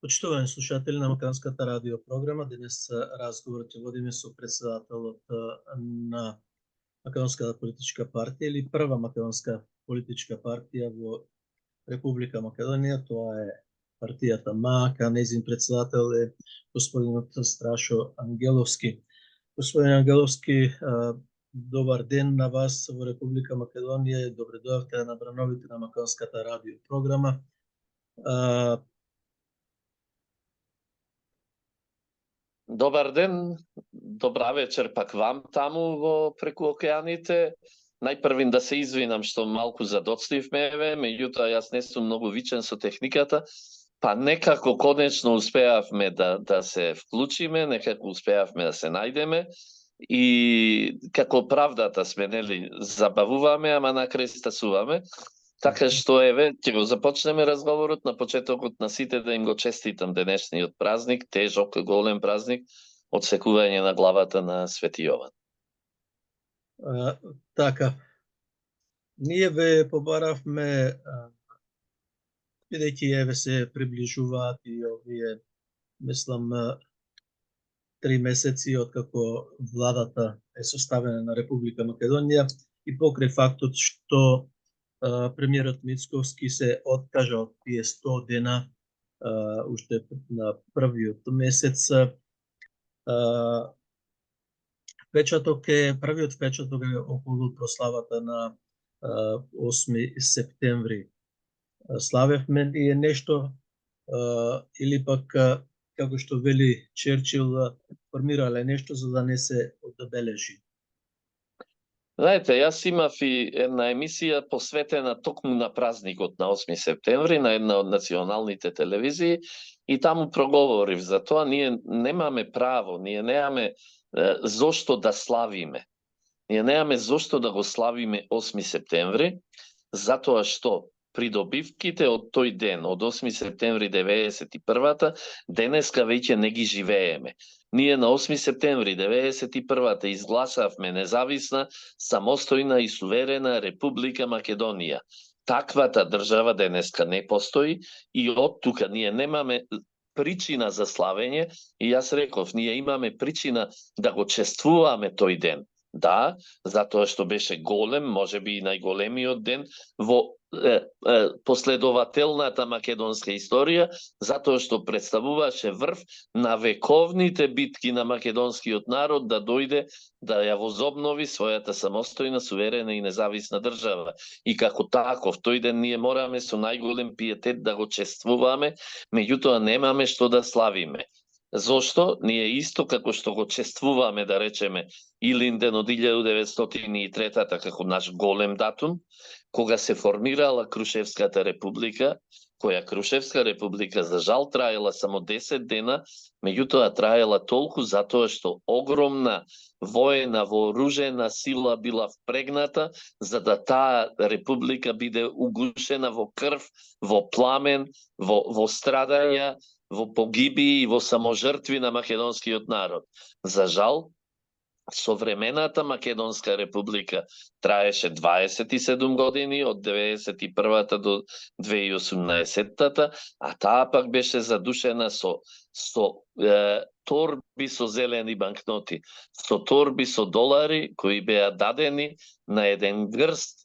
Почитувани слушатели на Македонската радио програма, денес разговор ќе водиме со председателот на Македонската политичка партија или прва македонска политичка партија во Република Македонија, тоа е партијата МАК, нејзин председател е господинот Страшо Ангеловски. Господин Ангеловски, добар ден на вас во Република Македонија, добре дојавте на брановите на Македонската радио програма. Добар ден, добра вечер пак вам таму во преку океаните. Најпрвин да се извинам што малку задоцнивме, меѓутоа јас не сум многу вичен со техниката, па некако конечно успеавме да се вклучиме, некако успеавме да се најдеме и како правдата сме, нели, забавуваме, ама накрај стасуваме. Така што еве, ќе го започнеме разговорот на почетокот на сите да им го честитам денешниот празник, тежок, голем празник, одсекување на главата на Свети Јован. Така, ние ве побаравме, бидејќи еве се приближуваат и овие, мислам, 3 месеци откако владата е составена на Република Македонија и покрај фактот што премиерот Мицковски се откажа од тие 100 дена уште на првиот месец. Првиот впечаток е околу прославата на 8 септември. Славевме и е нешто или пак како што вели Черчил, формирале нешто за да не се одбележи. Знаете, јас имав и една емисија посветена токму на празникот на 8 септември на една од националните телевизии и таму проговорив за тоа. Ние немаме право, ние немаме зошто да славиме. Ние немаме зошто да го славиме 8 септември, затоа што придобивките од тој ден, од 8 септември 91-та, денеска веќе не ги живееме. Ние на 8 септември 91-та изгласавме независна, самостојна и суверена Република Македонија. Таквата држава денеска не постои и од тука ние немаме причина за славење и јас реков, ние имаме причина да го чествуваме тој ден. Да, затоа што беше голем, можеби и најголемиот ден во последователната македонска историја, затоа што представуваше врв на вековните битки на македонскиот народ да дојде да ја возобнови својата самостојна, суверена и независна држава. И како таков, тој ден ние мораме со најголем пиетет да го чествуваме, меѓутоа немаме што да славиме. Зошто? Ние исто како што го чествуваме, да речеме, Илинден од 1903-та како наш голем датум, кога се формирала Крушевската република, која Крушевска република за жал траела само 10 дена, меѓутоа траела толку затоа што огромна воена вооружена сила била впрегната за да таа република биде угушена во крв, во пламен, во страдања, во погибии и во саможртви на македонскиот народ. За жал, современата Македонска република траеше 27 години, од 91-та до 2018-та, а таа пак беше задушена со торби со зелени банкноти, со торби со долари кои беа дадени на еден грст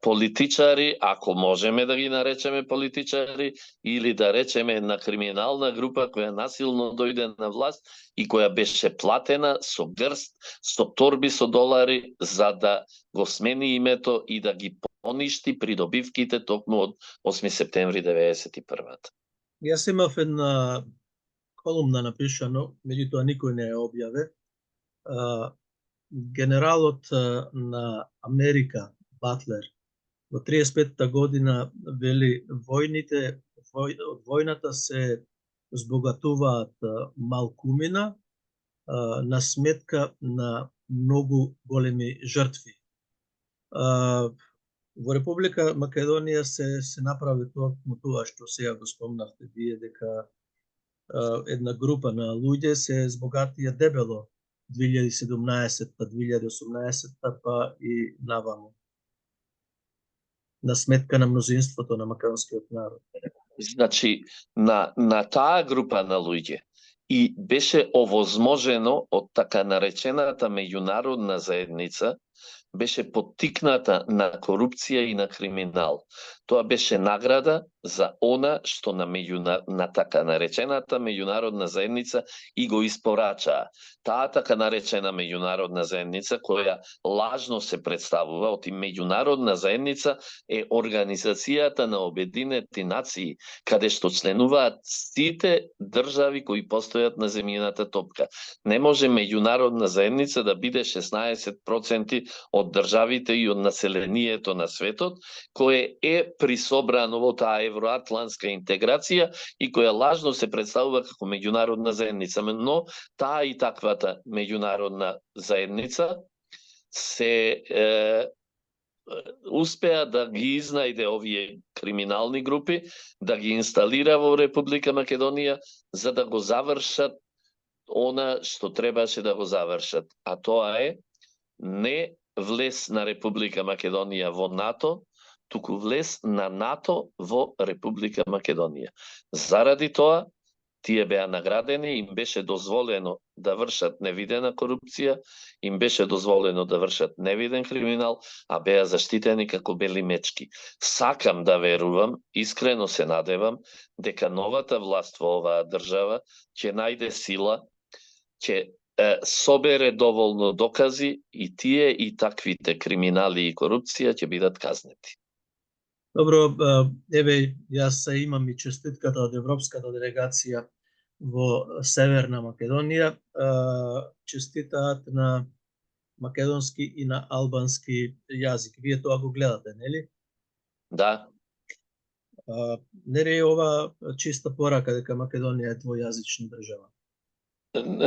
политичари, ако можеме да ги наречеме политичари, или да речеме една криминална група која насилно дојде на власт и која беше платена со грст, со торби со долари за да го смени името и да ги поништи придобивките токму од 8 септември 91-та. Јас имав една колумна напишано, меѓутоа никој не ја објаве. Генералот на Америка Батлер во 35-та година вели од војната се збогатуваат малкумина на сметка на многу големи жртви. Во Република Македонија се направи тоа што сега го спомнавте вие, дека една група на луѓе се збогатија дебело 2017-та, 2018-та па и наваму, на сметка на мнозинството на македонскиот народ. Значи, на таа група на луѓе и беше овозможено од така наречената меѓународна заедница, беше поттикната на корупција и на криминал. Тоа беше награда за она што на така наречената меѓународна заедница и го испорачаа. Таа така наречена меѓународна заедница, која лажно се представува, оти меѓународна заедница е Организацијата на Обединети нации, каде што членуваат сите држави кои постојат на земјината топка. Не може меѓународна заедница да биде 16% од државите и од населението на светот, кое е присобрано во таа евроатлантска интеграција и која лажно се представува како меѓународна заедница. Но таа и таквата меѓународна заедница се успеа да ги изнајде овие криминални групи, да ги инсталира во Република Македонија, за да го завршат она што требаше да го завршат. А тоа е не влез на Република Македонија во НАТО, туку влез на НАТО во Република Македонија. Заради тоа, тие беа наградени, им беше дозволено да вршат невидена корупција, им беше дозволено да вршат невиден криминал, а беа заштитени како бели мечки. Сакам да верувам, искрено се надевам, дека новата власт во оваа држава ќе најде сила, ќе собере доволно докази и тие и таквите криминали и корупција ќе бидат казнети. Добро, еве, јас имам и честитката од Европската делегација во Северна Македонија. Честитаат на македонски и на албански јазик. Вие тоа го гледате, нели? Да. Нели е ова чиста порака дека Македонија е двојазична држава?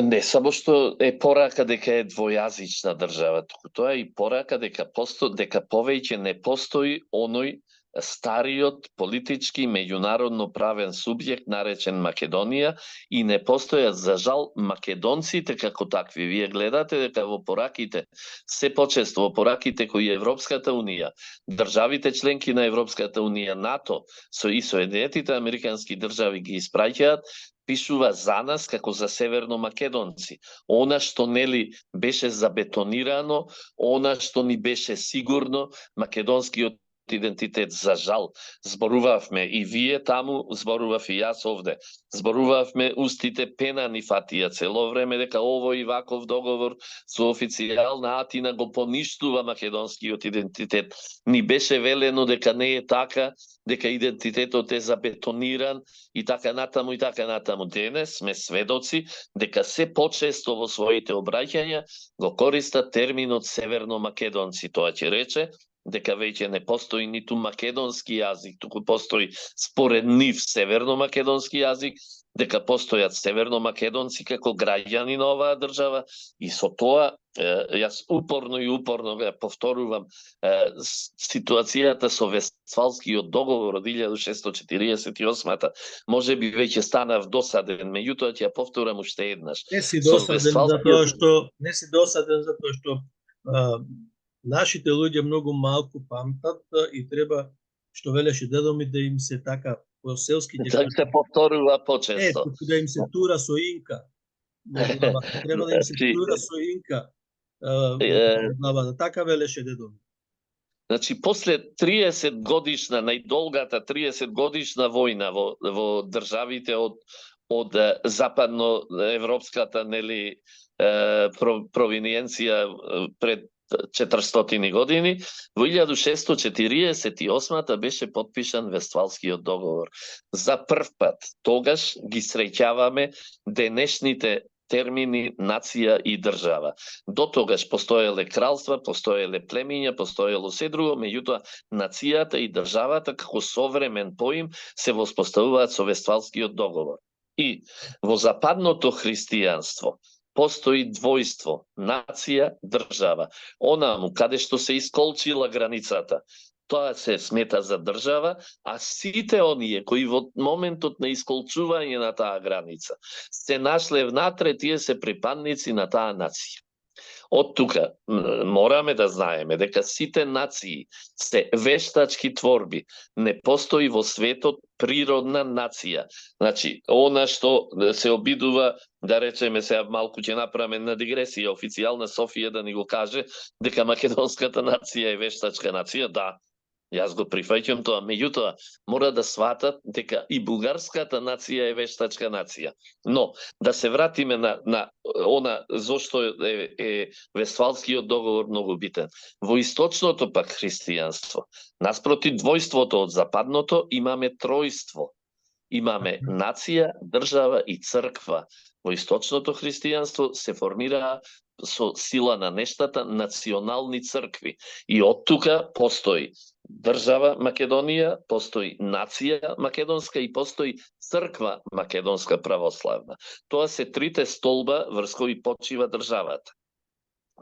Не само што е порака дека е двојазична држава, туку тоа е и порака дека повеќе не постои оној стариот политички меѓународно правен субјект наречен Македонија и не постојат за жал македонците како такви. Вие гледате дека во пораките, се почесто во пораките кои Европската Унија, државите членки на Европската Унија, НАТО и Соединетите Американски држави ги испраќаат, пишува за нас како за северномакедонци. Она што нели беше забетонирано, она што ни беше сигурно, македонскиот идентитет, за жал, зборувавме и вие таму, зборував и јас овде. Зборувавме устите пенани фатија цело време дека овој и ваков договор со официјална Атина го поништува македонскиот идентитет. Ни беше велено дека не е така, дека идентитетот е забетониран и така натаму и така натаму. Денес сме сведоци дека се почесто во своите обраќања го користат терминот северномакедонци. Тоа ќе рече дека веќе не постои ниту македонски јазик, туку постои според нив северномакедонски јазик, дека постојат северномакедонци како граѓани на оваа држава и со тоа јас упорно го повторувам ситуацијата со Вестфалскиот договор од 1648-та може би веќе станав досаден, меѓутоа ќе ја повторам уште еднаш. Не си досаден затоа што нашите луѓе многу малку памтат и треба, што велеше дедо ми, да им се така по селски да се повторува почесто. Да им се тура со инка. Треба да им се тура со инка. Така велеше дедо ми. Значи, после 30 годишна, најдолгата 30 годишна војна во државите од западноевропската провиниенција пред 400 години, во 1648 беше подпишан Вестфалскиот договор. За прв пат тогаш ги среќаваме денешните термини нација и држава. До тогаш постоеле кралства, постоеле племиња, постоело се друго, меѓутоа нацијата и државата како современ поим се воспоставуваат со Вестфалскиот договор. И во западното христијанство постои двојство, нација, држава. Онаму каде што се исколчила границата, тоа се смета за држава, а сите оние кои во моментот на исколчување на таа граница се нашле внатре, тие се припадници на таа нација. Од тука мораме да знаеме дека сите нации се вештачки творби. Не постои во светот природна нација. Значи, она што се обидува, да речеме сега малку ќе направиме на дигресија, официјална Софија да ни го каже дека македонската нација е вештачка нација, да. Јас го прифаќам тоа, меѓутоа мора да сватат дека и бугарската нација е вештачка нација. Но да се вратиме на она зошто е Вестфалскиот договор многу битен. Во источното пак христијанство, наспроти двојството од западното, имаме тројство. Имаме нација, држава и црква. Во источното христијанство се формира со сила на нештата национални цркви. И од тука постои држава Македонија, постои нација македонска и постои црква македонска православна. Тоа се трите столба врз кои почива државата.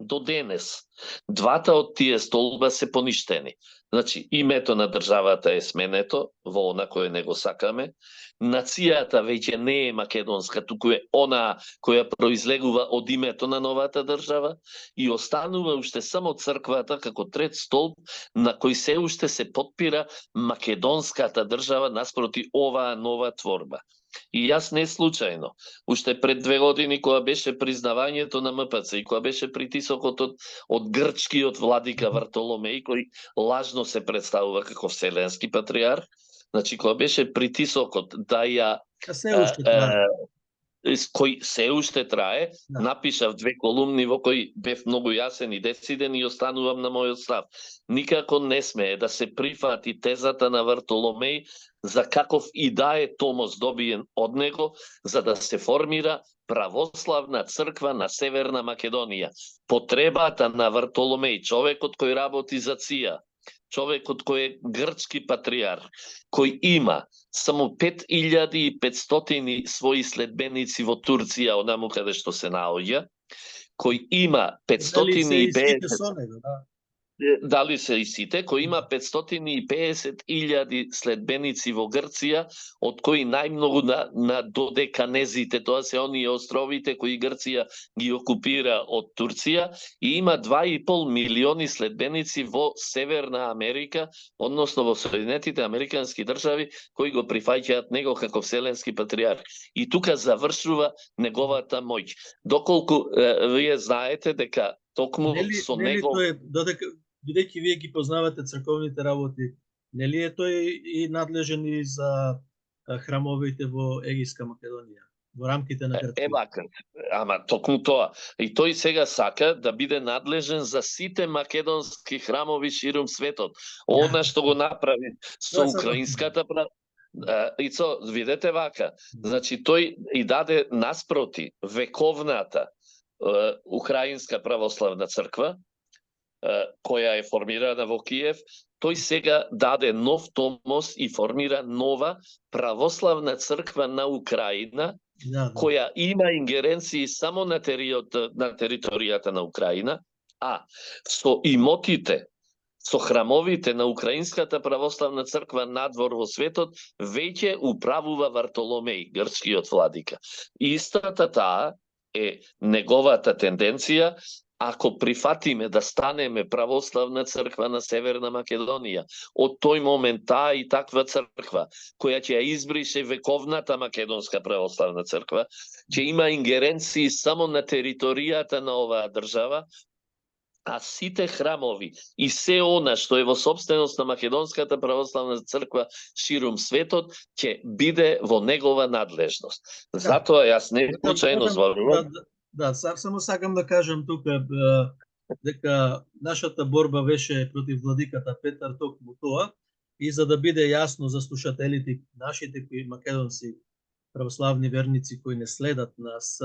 До денес, двата од тие столба се поништени. Значи, името на државата е сменето, во она кое не го сакаме. Нацијата веќе не е македонска, туку е она која произлегува од името на новата држава и останува уште само црквата како трет столб на кој се уште се подпира македонската држава наспроти оваа нова творба. И јас не случајно, уште пред 2 години кога беше признавањето на МПЦ и кога беше притисокот од грчкиот владика Вартоломеј, кој лажно се представува како вселенски патриарх, значи кога беше притисокот да ја кој се уште трае, напишав 2 колумни во кои бев многу јасен и дециден и останувам на мојот став. Никако не смее да се прифати тезата на Вартоломеј за каков и да е томос добиен од него, за да се формира православна црква на Северна Македонија. Потребата на Вартоломеј, човекот кој работи за ЦИА, човекот кој е грчки патриарх, кој има само 5500 своји следбеници во Турција, онаму каде што се наоѓа, кој има 550... Дали се и сите, кој има 550.000 следбеници во Грција, од кои најмногу на додеканезите, тоа се оние островите кои Грција ги окупира од Турција, и има 2,5 милиони следбеници во Северна Америка, односно во Соединетите Американски држави, кои го прифаќаат него како вселенски патриарх. И тука завршува неговата моќ. Доколку вие знаете дека токму со него... Бидејќи вие ги познавате црковните работи, нели е тој и надлежен и за храмовите во Егијска Македонија, во рамките на Грција? Ама токму тоа. И тој сега сака да биде надлежен за сите македонски храмови ширум светот. Она што го направи со украинската Ицо, видете вака. Значи тој и даде наспроти вековната украинска православна црква, која е формирана во Киев, тој сега даде нов томос и формира нова православна црква на Украина, која има ингеренции само на територијата на Украина, а со имотите, со храмовите на Украинската православна црква надвор во светот, веќе управува Вартоломеј, грчкиот владика. Истата таа е неговата тенденција, ако прифатиме да станеме православна црква на Северна Македонија, од тој момент таа и таква црква, која ќе ја избрише вековната македонска православна црква, ќе има ингеренции само на територијата на оваа држава, а сите храмови и се она што е во собственост на Македонската православна црква ширум светот ќе биде во негова надлежност. Затоа јас не случајно зборувам. Да, само сакам да кажам тука дека нашата борба беше против владиката Петар токму тоа, и за да биде јасно за слушателите нашите кои македонци православни верници кои не следат нас,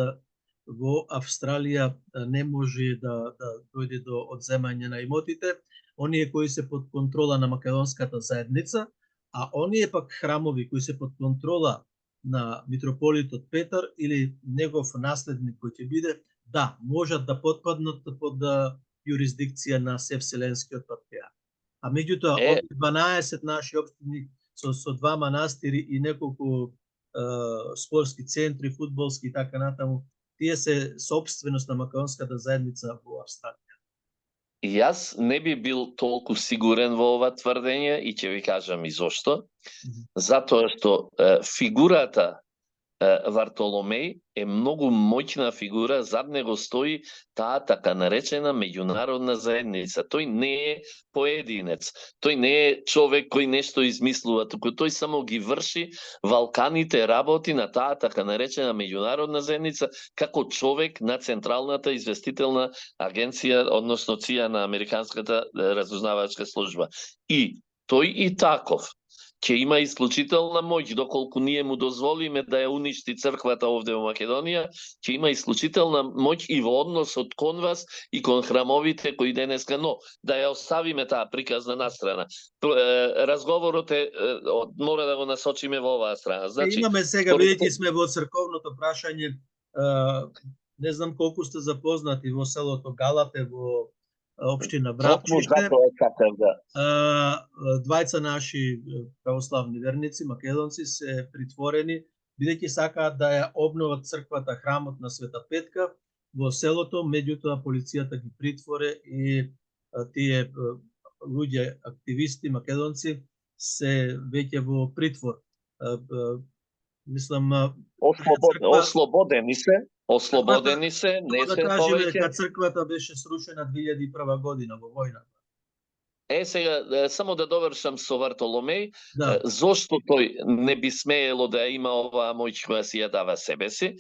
во Австралија не може да дојде до одземање на имотите, оние кои се под контрола на македонската заедница, а оние пак храмови кои се под контрола на митрополитот Петар или негов наследник кој ќе биде, да, можат да потпаднат под јурисдикција на Севселенскиот патриарх. А меѓутоа, овие 12 наши општини со 2 манастири и неколку спортски центри, фудбалски и така натаму, тие се сопственост на македонската заедница во Австралија? Јас не би бил толку сигурен во ова тврдење и ќе ви кажам и зошто. Затоа што фигурата Вартоломеј е многу моќна фигура, зад него стои таа така наречена меѓународна заедница. Тој не е поединец, тој не е човек кој нешто измислува, туку тој само ги врши валканите работи на таа така наречена меѓународна заедница како човек на Централната известителна агенција, односно ЦИА на Американската разузнавачка служба. И тој и таков ќе има исклучителна моќ, доколку ние му дозволиме да ја уништи црквата овде во Македонија, ќе има исклучителна моќ и во односот кон вас и кон храмовите кои денеска, но да ја оставиме таа приказна настрана. Разговорот мора да го насочиме во оваа страна. Значи, имаме сега, бидејќи сме во црковното прашање, не знам колку сте запознати во селото Галапе во општина Врапчище. Двајца наши православни верници, македонци, се притворени, бидејќи сакаат да ја обноват црквата, храмот на Света Петка во селото, меѓутоа полицијата ги притворе и тие луѓе, активисти, македонци, се веќе во притвор. Мислам... Ослободени се, не се повеќе. Дека црквата беше срушена 2001 година во војната. Сега, само да довршам со Вартоломеј, зошто тој не би смеело да има оваа моќ која си ја дава себе си?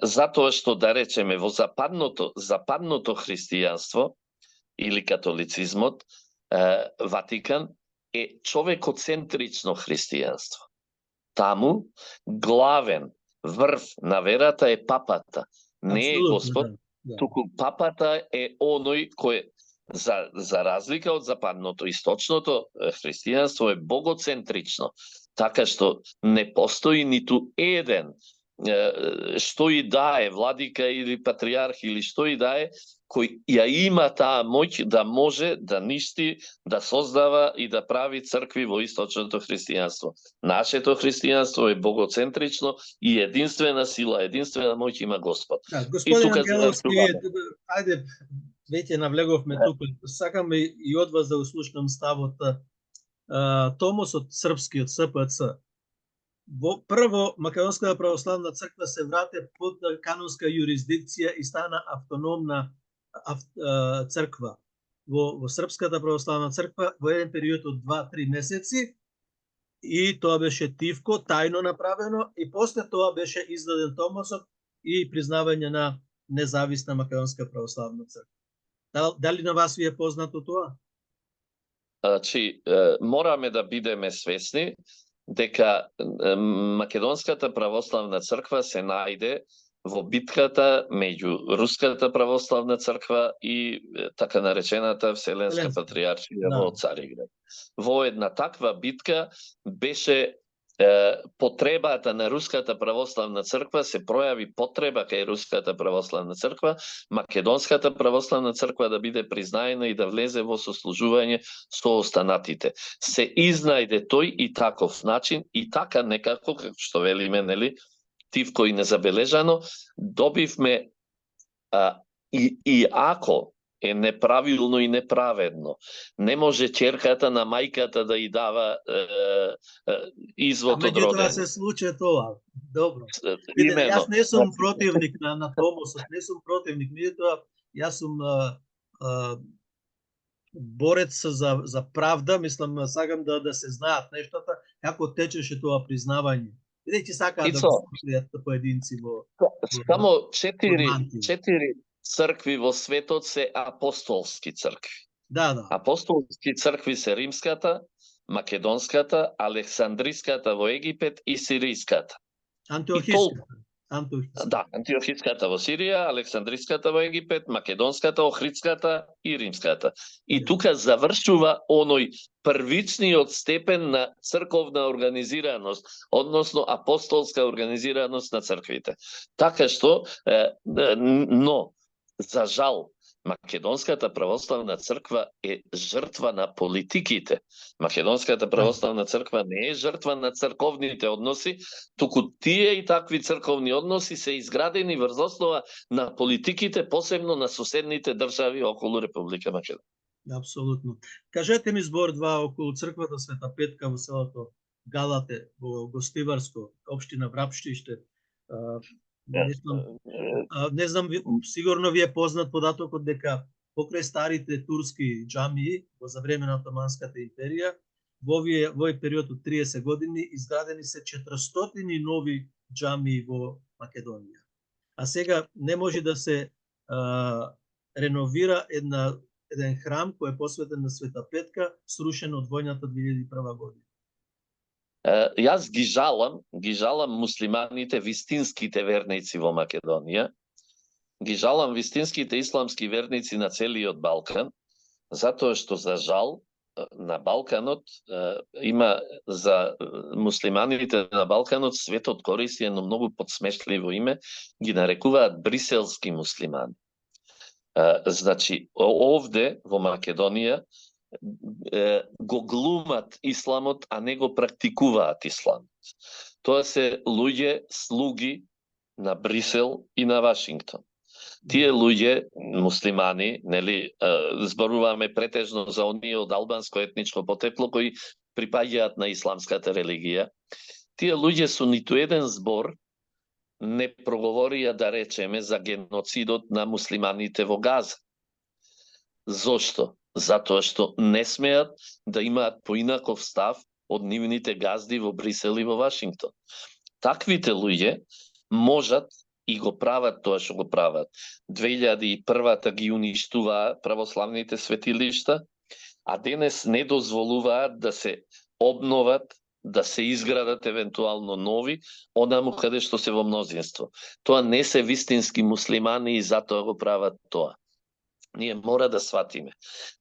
Затоа што, да речеме, во западното христијанство или католицизмот, Ватикан е човекоцентрично христијанство. Таму главен врв на верата е папата. Не е Господ, туку папата е оној кој, за разлика од западното, источното христијанство е богоцентрично, така што не постои ниту еден што и да е, владика или патриарх или што и да е, кој ја има таа моќ да може да ништи, да создава и да прави цркви во источното христијанство. Нашето христијанство е богоцентрично и единствена сила, единствена моќ има Господ. Господин Ангеловски, ајде, веќе навлеговме туку. Сакам и од вас да услушнам ставот Томос од српскиот СПЦ. Прво, Македонската православна црква се врате под канонска юрисдикција и стана автономна црква. Во Српската православна црква во еден период од 2-3 месеци, и тоа беше тивко, тајно направено, и после тоа беше издаден Томосот и признавање на независна Македонска православна црква. Дали на вас ви е познато тоа? Значи, мораме да бидеме свесни дека Македонската православна црква се најде во битката меѓу Руската православна црква и така наречената Вселенска патриаршија во Цариград. Во една таква битка беше потребата на Руската православна црква, се пројави потреба кај Руската православна црква, Македонската православна црква да биде признаена и да влезе во сослужување со останатите. Се изнајде тој и таков начин, и така некако, како што велиме, нели, тивко и незабележано, добивме и ако е неправилно и неправедно, не може ќерката на мајката да ја дава извод од родење. Меѓутоа се случи тоа. Добро. Јас не сум противник на Томосот, не сум противник, меѓутоа јас сум борец за правда, мислам, сакам да се знаат нештата, како течеше тоа признавање. Бидејќи сакаат да се поединци во... Само 4 цркви во светот се апостолски цркви. Да. Апостолски цркви се римската, македонската, александриската во Египет и сириската. Антиохиската. Да, антиохиската во Сирија, александриската во Египет, македонската, охридската и римската. И тука завршува оној првичниот степен на црковна организираност, односно апостолска организираност на црквите. Така што, но, за жал, Македонската православна црква е жртва на политиките. Македонската православна црква не е жртва на црковните односи, туку тие и такви црковни односи се изградени врз основа на политиките, посебно на соседните држави околу Република Македонија. Апсолутно. Кажете ми збор-два околу црквата Света Петка во селото Галате, во Гостиварско, општина Врапштиште. Не знам, сигурно ви е познат податокот дека покрај старите турски џамии за време на Отоманската империја, во овој период од 30 години изградени се 400 нови џамии во Македонија. А сега не може да се реновира еден храм кој е посветен на Света Петка, срушен од војната 2001 година. Јас ги жалам муслиманите, вистинските верници во Македонија, ги жалам вистинските исламски верници на целиот Балкан, затоа што за жал на Балканот има за муслиманите на Балканот светот користи едно многу подсмешливо име, ги нарекуваат бриселски муслимани. Значи, овде во Македонија го глумат исламот, а не го практикуваат исламот. Тоа се луѓе слуги на Брисел и на Вашингтон. Тие луѓе, муслимани, нели, зборуваме претежно за оние од албанско етничко потекло кои припаѓаат на исламската религија. Тие луѓе со ниту еден збор не проговорија, да речеме, за геноцидот на муслиманите во Газа. Зошто? Затоа што не смеат да имаат поинаков став од нивните газди во Брисел и во Вашингтон. Таквите луѓе можат и го прават тоа што го прават. 2001-та ги уништуваа православните светилишта, а денес не дозволуваат да се обноват, да се изградат евентуално нови, онаму каде што се во мнозинство. Тоа не се вистински муслимани и затоа го прават тоа. Ние мора да сватиме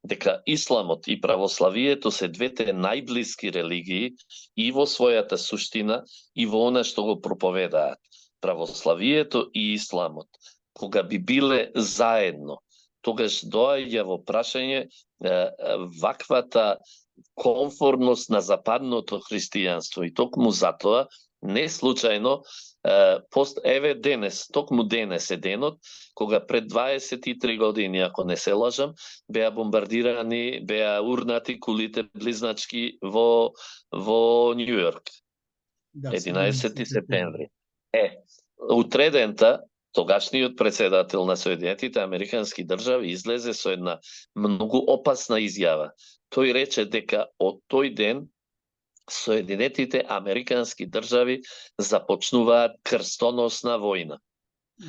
дека исламот и православието се двете најблиски религии и во својата суштина и во она што го проповедаат. Православието и исламот, кога би биле заедно, тогаш доаѓа во прашање ваквата комфортност на западното христијанство и токму затоа не случајно токму денес е денот кога пред 23 години, ако не се лажам, беа бомбардирани, беа урнати кулите близначки во Њујорк. 11 септември. Утредента, тогашниот председател на Соединетите Американски држави излезе со една многу опасна изјава. Тој рече дека од тој ден Соединетите Американски држави започнуваат крстоносна војна.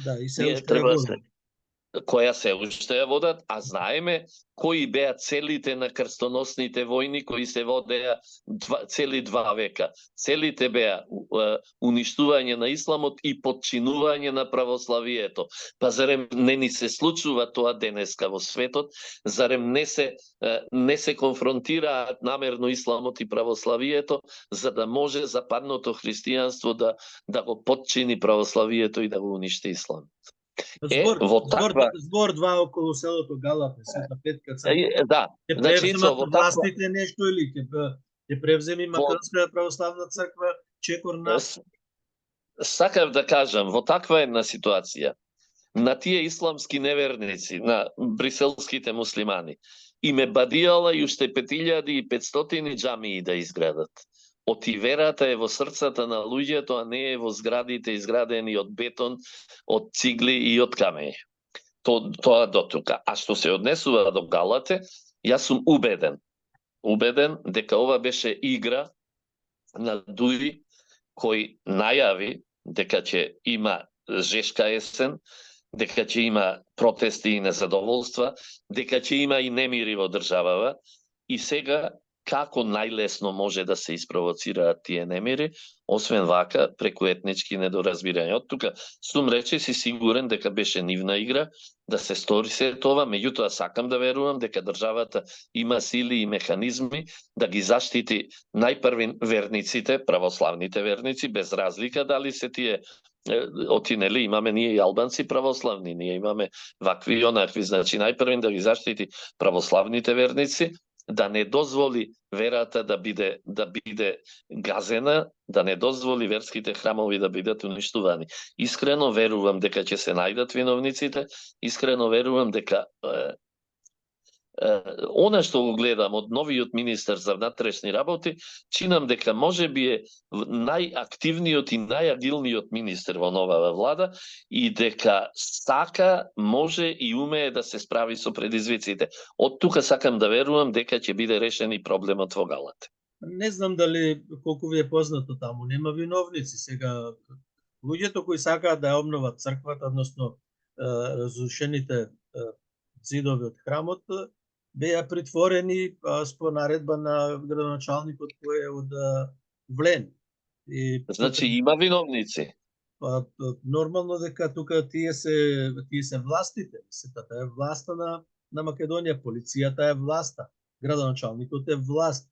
Да, и се уште која се уште ја водат, а знаеме кои беа целите на крстоносните војни кои се водеа цели 2 века. Целите беа уништување на исламот и подчинување на православието. Па зарем не ни се случува тоа денеска во светот? Зарем не се конфронтираат намерно исламот и православието за да може западното христијанство да го подчини православието и да го уништи исламот? Збор два околу селото Галате, Света Петка. Да, ќе превземат властите нешто или ќе превземи Македонската православна црква чекор на... Сакав да кажам, во таква една ситуација, на тие исламски неверници, на бриселските муслимани, им е бадијала и уште 5500 џамии да изградат. Верата е во срцата на луѓето, а не е во зградите изградени од бетон, од цигли и од камења. Тоа до тука. А што се однесува до Галате, јас сум убеден дека ова беше игра на Дури кој најави дека ќе има жешка есен, дека ќе има протести и незадоволства, дека ќе има и немири во државава и сега како најлесно може да се испровоцираат тие немири, освен вака, преку етнички недоразбирање. Од тука сум речиси сигурен дека беше нивна игра, да се стори се тоа, меѓутоа сакам да верувам дека државата има сили и механизми да ги заштити најпрви верниците, православните верници, без разлика дали се тие оти, нели, имаме ние и албанци православни, ние имаме вакви и онакви, значи најпрвен да ги заштити православните верници, да не дозволи верата да биде газена, да не дозволи верските храмови да бидат уништувани. Искрено верувам дека ќе се најдат виновниците, искрено верувам дека она што го гледам од новиот министер за внатрешни работи, чинам дека можеби е најактивниот и најагилниот министер во новава влада и дека сака, може и умее да се справи со предизвиците. Од тука сакам да верувам дека ќе биде решен и проблемот во Галата. Не знам дали колку ви е познато таму, нема виновници. Сега луѓето кои сакаат да ја обноват црквата, односно разрушените ѕидови од храмот, беа притворени спо наредба на градоначалникот кој е од Влен. И Значи има виновници. па нормално дека тука тие се властите, сетата е власта на Македонија, полицијата е власта, градоначалникот е власт.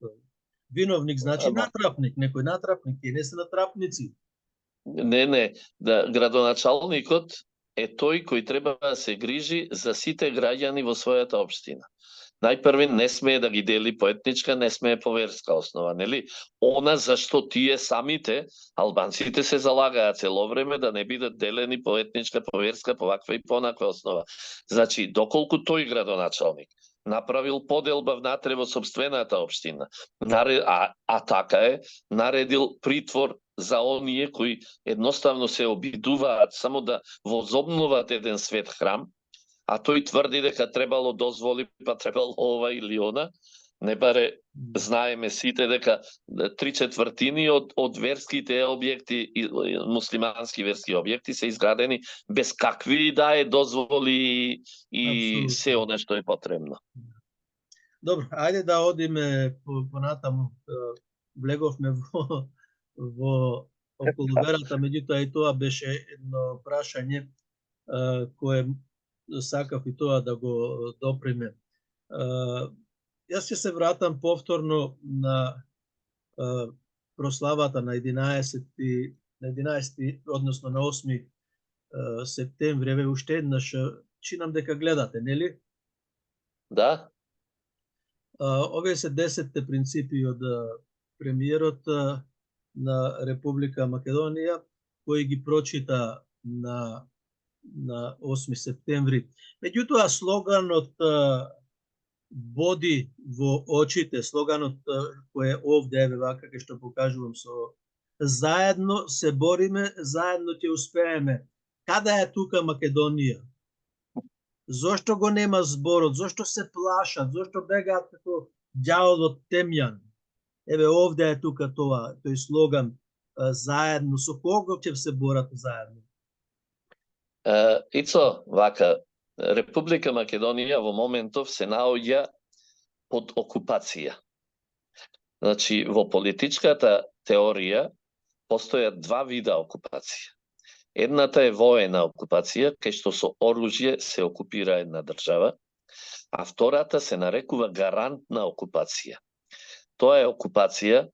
Виновник значи натрапник, некој натрапник, тие не се натрапници. Не, да градоначалникот е тој кој треба да се грижи за сите граѓани во својата општина. Најпрви не смее да ги дели по етничка, не смее по верска основа, нели? Она зашто тие самите, албанците се залагаат цело време да не бидат делени по етничка, по верска, по ваква и понаква основа. Значи, доколку тој градоначалник направил поделба внатре во собствената општина, а така е, наредил притвор за оние кои едноставно се обидуваат само да возобнуват еден свет храм, а тој тврди дека требало дозволи, па требало ова или она. Не баре знаеме сите дека 3/4 од верските објекти, муслимански верски објекти се изградени без какви да е дозволи и се она што е потребно. Добро, ајде да одиме понатаму. Влеговме во околу верата, меѓутоа и тоа беше едно прашање кое сакав и тоа да го допреме. Јас ќе се вратам повторно на прославата на 11, односно на 8 септември, еве уште еднаш, чинам дека гледате, нели? Да. Овие се 10 принципи од премиерот на Република Македонија, кој ги прочита на 8 септември. Меѓутоа, слоганот боди во очите, слоганот кој е овде, еве вака кај што покажувам со заедно се бориме, заедно ќе успееме. Каде е тука Македонија? Зошто го нема зборот? Зошто се плашат? Зошто бегаат како ѓаволот темјан? Еве овде е тука тој слоган заедно. Со кого ќе се борат заедно? Ицо, вака, Република Македонија во моментов се наоѓа под окупација. Значи, во политичката теорија постојат два вида окупација. Едната е воена окупација, кај што со оружје се окупира една држава, а втората се нарекува гарантна окупација. Тоа е окупација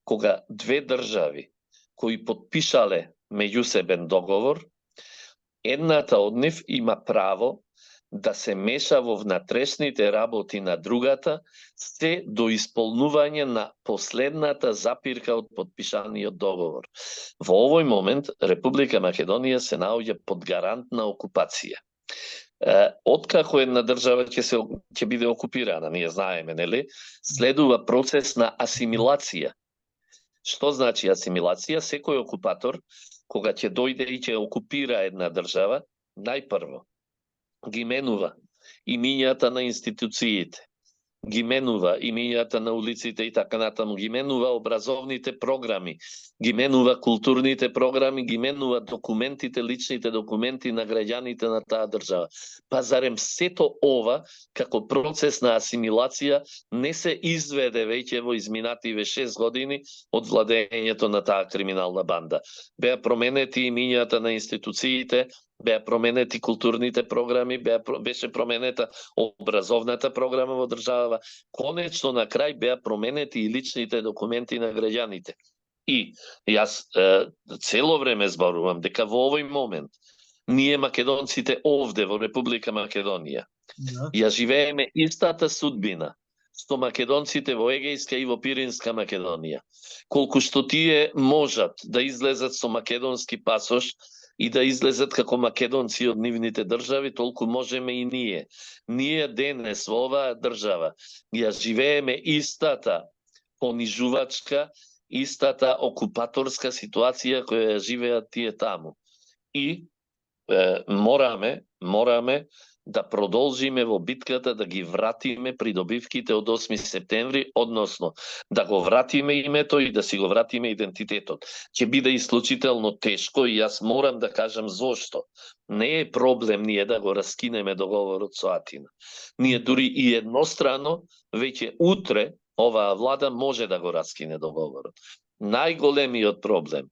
кога две држави кои потпишале меѓусебен договор, едната од нив има право да се меша во внатрешните работи на другата, се до исполнување на последната запирка од потпишаниот договор. Во овој момент Република Македонија се наоѓа под гарантна окупација. Откако една држава ќе биде окупирана, ние знаеме, нели? Следува процес на асимилација. Што значи асимилација? Секој окупатор, кога ќе дојде и ќе окупира една држава, најпрво ги менува имињата на институциите, ги менува имињата на улиците и така натаму, ги менува образовните програми, ги менува културните програми, ги менува документите, личните документи на граѓаните на таа држава. Па зарем сето ова, како процес на асимилација, не се изведе веќе во изминативе 6 години од владењето на таа криминална банда. Беа променети имињата на институциите, беа променети културните програми, беше променета образовната програма во држава, конечно на крај беа променети и личните документи на граѓаните. И јас цело време зборувам дека во овој момент ние македонците овде во Република Македонија Да. ја живееме истата судбина што македонците во Егејска и во Пиринска Македонија. Колку што тие можат да излезат со македонски пасош и да излезат како македонци од нивните држави, толку можеме и ние. Ние денес во оваа држава ја живееме истата понижувачка, истата окупаторска ситуација која ја живеат тие таму. И мораме да продолжиме во битката да ги вратиме придобивките од 8 септември, односно да го вратиме името и да си го вратиме идентитетот. Ќе биде исклучително тешко и јас морам да кажам зошто. Не е проблем ние да го раскинеме договорот со Атина. Ние дури и еднострано веќе утре оваа влада може да го раскине договорот. Најголемиот проблем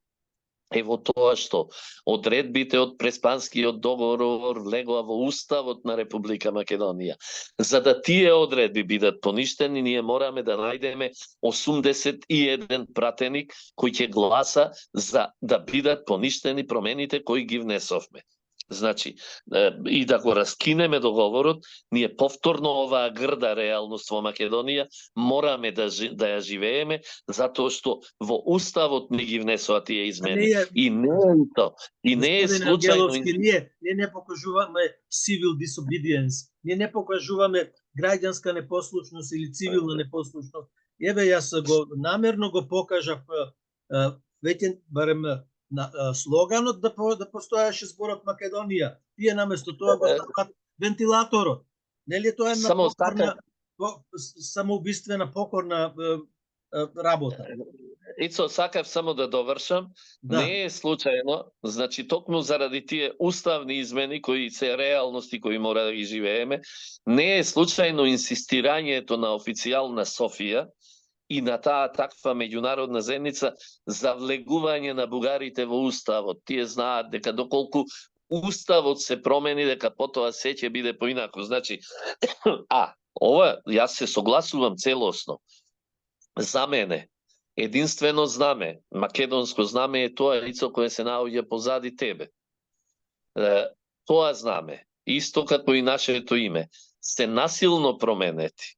е во тоа што одредбите од Преспанскиот договор влегоа во Уставот на Република Македонија. За да тие одредби бидат поништени, ние мораме да најдеме 81 пратеник кој ќе гласа за да бидат поништени промените кои ги внесовме. Значи, и да го раскинеме договорот, ние повторно оваа грда реалност во Македонија мораме да ја живееме, затоа што во Уставот не ги внесоа тие измени. И не е то. И не е случајно. Ние не покажуваме civil disobedience. Ние не покажуваме граѓанска непослушност или цивилна непослушност. Еве, јас го намерно го покажав веќе барем на слоганот да постоеше зборот Македонија. Тие наместо тоа го стават вентилаторот. Нели тоа е самоубиствена покорна работа? Ицо, сакав само да довршам. Да. Не е случајно, значи токму заради тие уставни измени кои се реалности кои мора да ги живееме, не е случајно инсистирањето на официјална Софија и на таа таква меѓународна заедница за влегување на бугарите во Уставот. Тие знаат дека доколку Уставот се промени, дека потоа се ќе биде поинаку. Значи, ова, јас се согласувам целосно. За мене, единствено знаме, македонско знаме е тоа лицо кое се наоѓа позади тебе. Тоа знаме, исто како и нашето име, се насилно променети.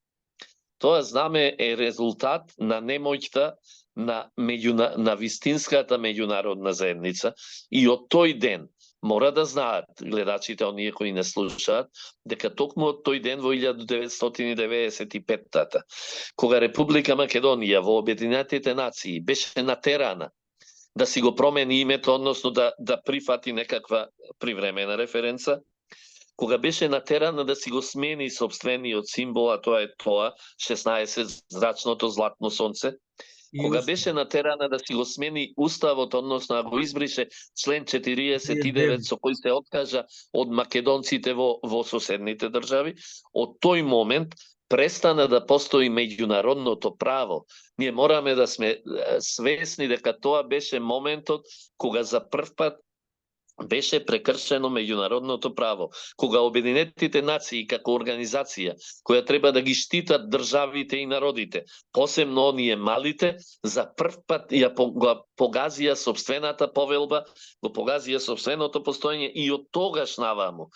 Тоа знаме е резултат на немоќта на вистинската меѓународна заедница и од тој ден мора да знаат гледачите, оние кои не слушаат, дека токму од тој ден во 1995-та, кога Република Македонија во Обединетите нации беше натерана да си го промени името, односно да прифати некаква привремена референца, кога беше натерана да си го смени собствениот символ, а тоа е 16 зрачното златно сонце, кога беше натерана да си го смени Уставот, односно да го избрише член 49 со кој се откажа од македонците во соседните држави, од тој момент престана да постои меѓународното право. Ние мораме да сме свесни дека тоа беше моментот кога за прв пат беше прекршено меѓународното право, кога Обединетите нации како организација која треба да ги штитат државите и народите, посебно оние малите, за прв пат ја погазија собствената повелба, го погазија собственото постоење и од тогаш наваму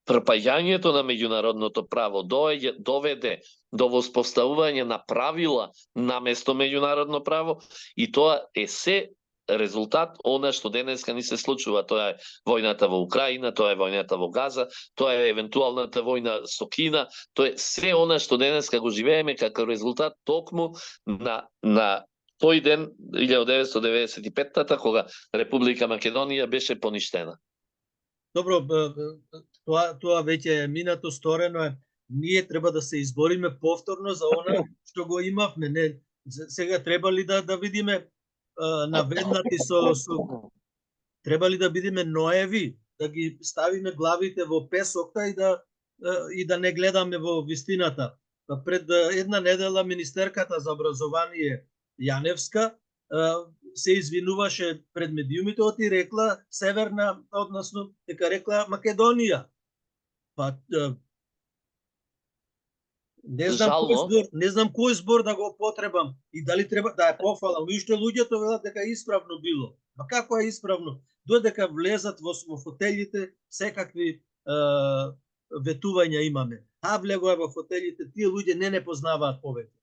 прпаѓањето на меѓународното право доведе до воспоставување на правила наместо меѓународно право и тоа е се резултат она што денеска ни се случува. Тоа е војната во Украина, тоа е војната во Газа, тоа е евентуалната војна со Кина, тоа е се она што денеска го живееме како резултат токму на тој ден 1995-та кога Република Македонија беше поништена. Добро, тоа веќе е минато, сторено е. Ние треба да се избориме повторно за она што го имавме. Не, сега треба ли да видиме наведнати треба ли да бидеме ноеви, да ги ставиме главите во песокта и да не гледаме во вистината. Пред една недела министерката за образование Јаневска се извинуваше пред медиумите и рекла Северна, односно дека рекла Македонија. Па Не знам кој збор да го потребам и дали треба да ја пофалам. Уште луѓето велат дека исправно било. Па како е исправно? Додека влезат во фотелите, секакви ветувања имаме. Влегува во фотелите, тие луѓе не познаваат повеќе.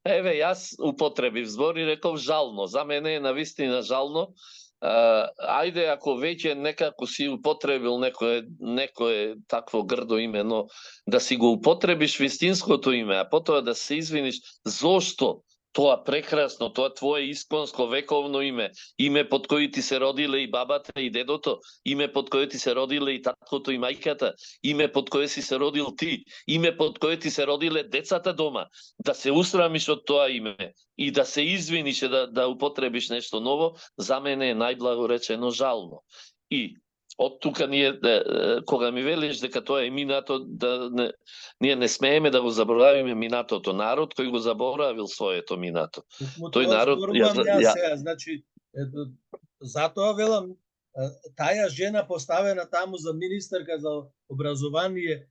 Еве, јас употребив збор и реков жално. За мене е навистина жално. Ајде, ако веќе некако си употребил некое такво грдо име, но да си го употребиш вистинското име, а потоа да се извиниш зошто тоа прекрасно, тоа твое исконско вековно име под кој ти се родиле и бабата и дедото, име под кој ти се родиле и таткото и мајката, име под кој си се родил ти, име под кој ти се родиле децата дома, да се усрамиш од тоа име и да се извиниш да употребиш нешто ново, за мене е најблагоречено жално. И од тука ние, кога ми велиш дека тоа е минато, ние не смееме да го заборавиме минатото. Народ кој го заборавил своето минато. Тој народ... Значи, затоа велам, таа жена поставена таму за министерка за образование,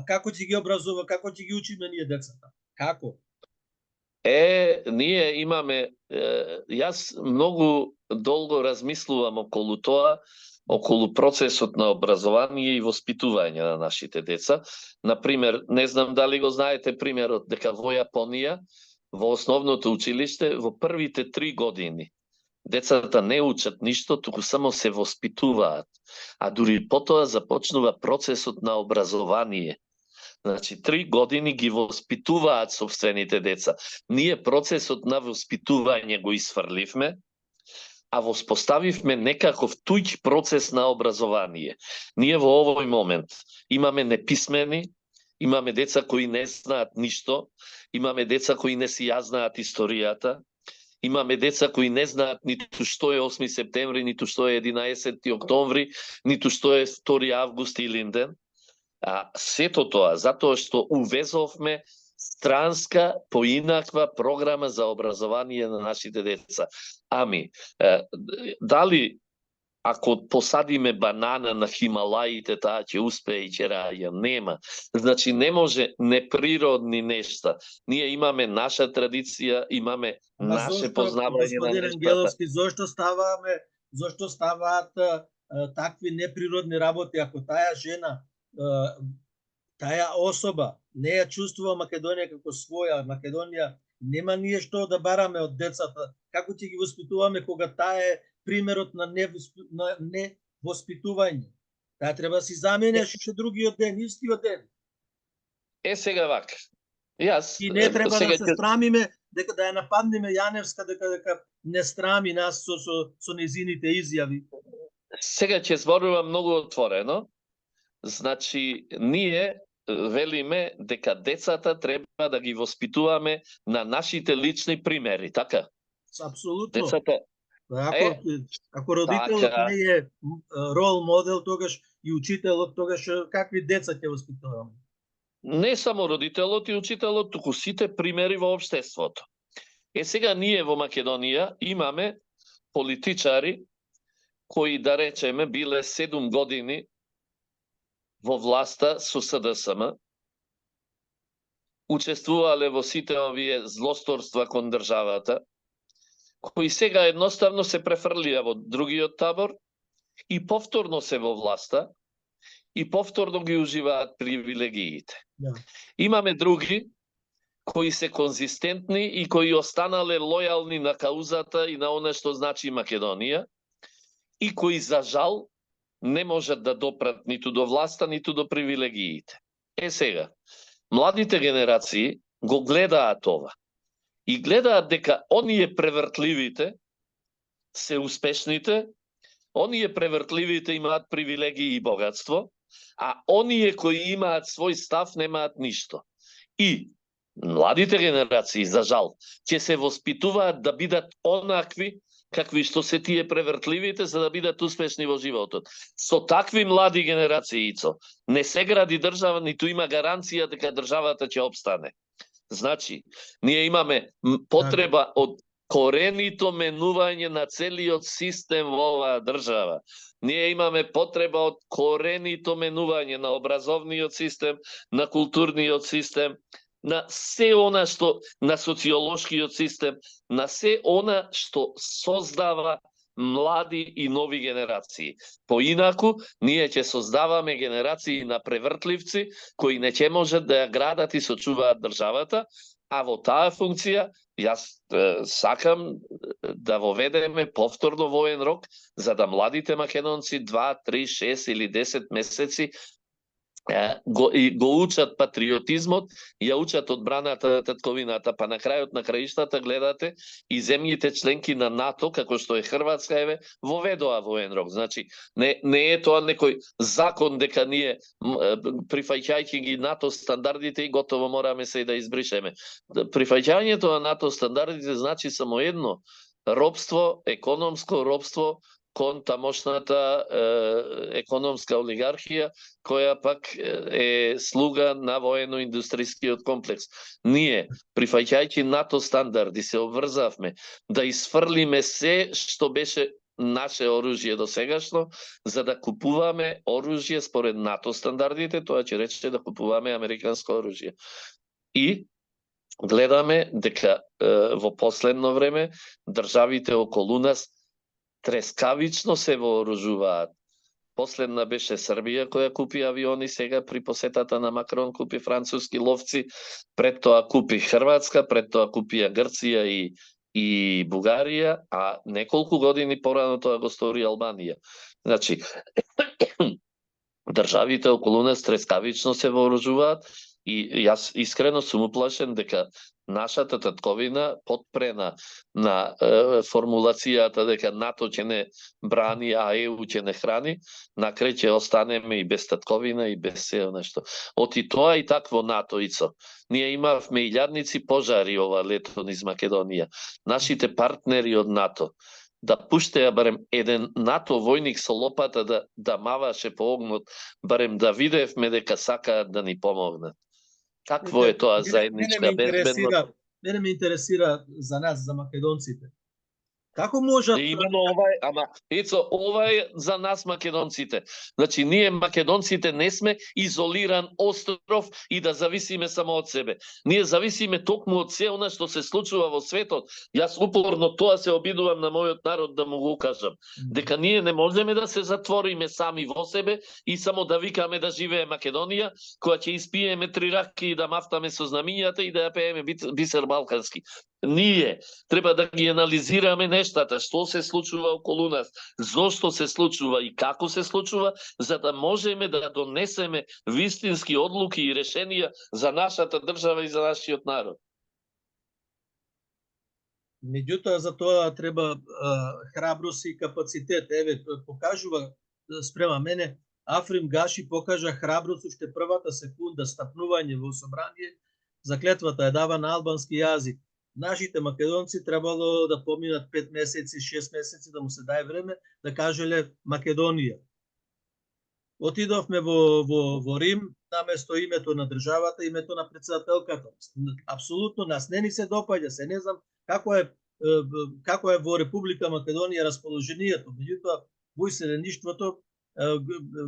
како ќе ги образува, како ќе ги учиме ние децата? Како? Ние имаме, јас многу долго размислувам околу тоа, околу процесот на образование и воспитување на нашите деца. Например, не знам дали го знаете примерот дека во Јапонија, во основното училиште, во првите 3 години децата не учат ништо, туку само се воспитуваат. А дури потоа започнува процесот на образование. Значи, 3 години ги воспитуваат собствените деца. Ние процесот на воспитување го исфрливме, а воспоставивме некаков туѓ процес на образование. Ние во овој момент имаме неписмени, имаме деца кои не знаат ништо, имаме деца кои не си ја знаат историјата, имаме деца кои не знаат ниту што е 8 септември, ниту што е 11 октомври, ниту што е 2 август и Илинден. А сето тоа затоа што увезовме странска, поинаква програма за образование на нашите деца. Ами, дали ако посадиме банана на Хималаите, таа ќе успее и ќе раја? Нема. Значи, не може неприродни нешта. Ние имаме наша традиција, имаме наше познавање на нештата. Ангеловски, зошто ставаат такви неприродни работи, ако таа жена, таа особа не ја чувствува Македонија како своја, Македонија нема ние што да бараме од децата. Како ќе ги воспитуваме кога таа е примерот на невоспитување? Таа треба да си заменеш уште другиот ден, истиот ден. Сега вака. И не треба да се срамиме дека да ја нападнеме Јаневска дека не срами нас со незините изјави. Сега ќе зборувам многу отворено. Значи, ние велиме дека децата треба да ги воспитуваме на нашите лични примери, така? Апсолутно. Децата... Ако родителот не е рол модел, тогаш и учителот, тогаш какви деца ќе воспитуваме? Не само родителот и учителот, туку сите примери во општеството. Сега ние во Македонија имаме политичари кои, да речеме, биле 7 години во власта со СДСМ, учествувале во сите овие злосторства кон државата, кои сега едноставно се префрлија во другиот табор и повторно се во власта и повторно ги уживаат привилегиите. Имаме други кои се конзистентни и кои останале лојални на каузата и на оно што значи Македонија и кои, за жал, не можат да допрат ниту до власта, ниту до привилегиите. Сега, младите генерации го гледаат ова. И гледаат дека оние превртливите се успешните, оние превртливите имаат привилегии и богатство, а оние кои имаат свој став немаат ништо. И младите генерации, за жал, ќе се воспитуваат да бидат онакви какви што се тие превртливите, за да бидат успешни во животот. Со такви млади генерации, не се гради држава, ниту има гаранција дека државата ќе опстане. Значи, ние имаме потреба од коренито менување на целиот систем во оваа држава. Ние имаме потреба од коренито менување на образовниот систем, на културниот систем, на се она што, на социолошкиот систем, на се она што создава млади и нови генерации. Поинаку, ние ќе создаваме генерации на превртливци кои не ќе можат да ја градат и сочуваат државата, а во таа функција јас сакам да воведеме повторно воен рок за да младите македонци 2, 3, 6 или 10 месеци го учат патриотизмот, ја учат одбраната на татковината, па на крајот на краиштата гледате и земјите членки на НАТО, како што е Хрватска, еве, воведоа воен рок. Значи, не е тоа некој закон дека ние, прифаќајќи ги НАТО стандардите и готово мораме се и да избришеме. Прифаќањето на НАТО стандардите значи само едно, робство, економско робство, кон тамошната економска олигархија, која пак е слуга на воено-индустријскиот комплекс. Ние, прифаќајќи НАТО стандарди, се обврзавме да исфрлиме се што беше наше оружје до сегашно, за да купуваме оружје според НАТО стандардите, тоа ќе рече да купуваме американско оружје. И гледаме дека во последно време државите околу нас трескавично се вооружуваат. Последна беше Србија која купи авиони, сега при посетата на Макрон купи француски ловци, пред тоа купи Хрватска, пред тоа купија Грција и Бугарија, а неколку години порано тоа го стори Албанија. Значи, државите околу нас трескавично се вооружуваат и јас искрено сум уплашен дека нашата татковина подпрена на формулацијата дека НАТО ќе не брани, а ЕУ ќе не храни, накрај ќе останеме и без татковина и без се нешто. Оти тоа и такво НАТО ицо. Ние имавме илјадници пожари ова лето низ Македонија. Нашите партнери од НАТО да пуштеа барем еден НАТО војник со лопата да маваше по огнот, барем да видевме дека сакаат да ни помогнат. Какво е тоа заедничка безбедност? Мене ме интересира за нас, за македонците. Како можат... Именно ова е, ама ецо, ова е за нас македонците. Значи, ние македонците не сме изолиран остров и да зависиме само од себе. Ние зависиме токму од се она што се случува во светот. Јас упорно тоа се обидувам на мојот народ да му го кажам. Дека ние не можеме да се затвориме сами во себе и само да викаме да живее Македонија, која ќе испиеме 3 раки и да мафтаме со знамињата и да ја пееме бисер балкански. Ние треба да ги анализираме нештата, што се случува околу нас, зошто се случува и како се случува, за да можеме да донесеме вистински одлуки и решенија за нашата држава и за нашиот народ. Меѓутоа, за тоа треба храброст и капацитет. Еве, покажува спрема мене, Африм Гаши покажа храброст уште првата секунда стапнување во собрание, заклетвата е дава на албански јазик. Нашите македонци требало да поминат 5 месеци, 6 месеци, да му се даде време да кажеле Македонија. Отидовме во Рим, наместо името на државата, името на претседателката. Апсолутно нас не ни се допаѓа, се не знам како е во Република Македонија расположението. Меѓутоа, во иселеништвото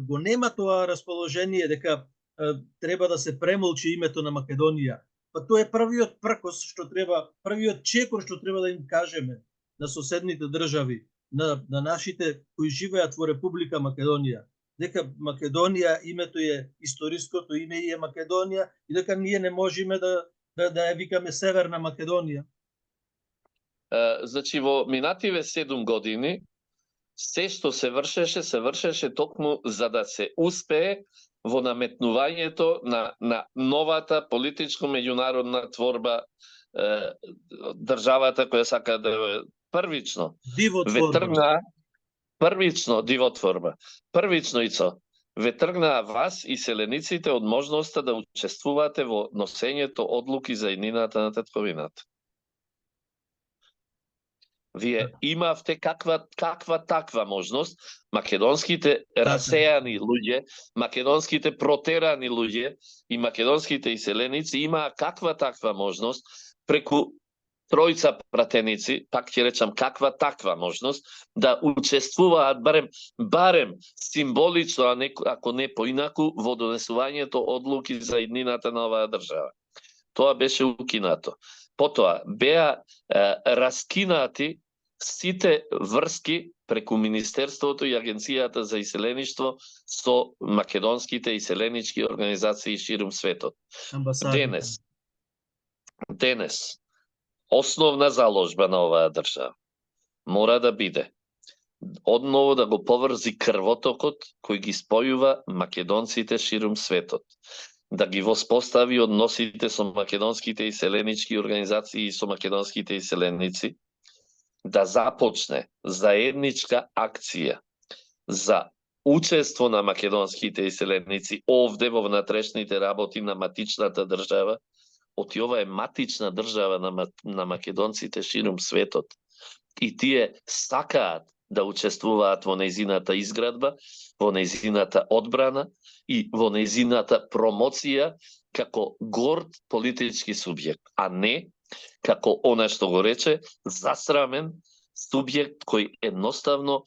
го нема тоа расположение дека треба да се премолчи името на Македонија. Па тоа е првиот пркос што треба, првиот чекор што треба да им кажеме на соседните држави, на нашите кои живеат во Република Македонија, дека Македонија името е историското име е Македонија и дека ние не можеме да ја викаме Северна Македонија. Значи во минативе 7 години се што се вршеше токму за да се успее во наметнувањето на новата политичко меѓународна творба, државата која сака да првично Дивотворба. Првично ицо ве тргнаа вас и селениците од можноста да учествувате во носењето одлуки за иднината на татковината. Вие имавте каква таква можност, македонските расејани луѓе, македонските протерани луѓе и македонските иселеници имаа каква таква можност преку тројца пратеници, пак ќе речам каква таква можност, да учествуваат барем символично, ако не поинаку, во донесувањето одлуки за иднината на оваа држава. Тоа беше укинато. Потоа беа раскинати сите врски преку Министерството и Агенцијата за иселеништво со македонските иселенички организации ширум светот. Денес основна заложба на оваа држава мора да биде одново да го поврзи крвотокот кој ги спојува македонците ширум светот, да ги воспостави односите со македонските иселенички организации и со македонските иселеници, да започне заедничка акција за учество на македонските иселеници овде во внатрешните работи на матичната држава, оти ова е матична држава на македонците ширум светот. И тие сакаат да учествуваат во нејзината изградба, во нејзината одбрана и во нејзината промоција како горд политички субјект, а не како она што го рече засрамен субјект кој едноставно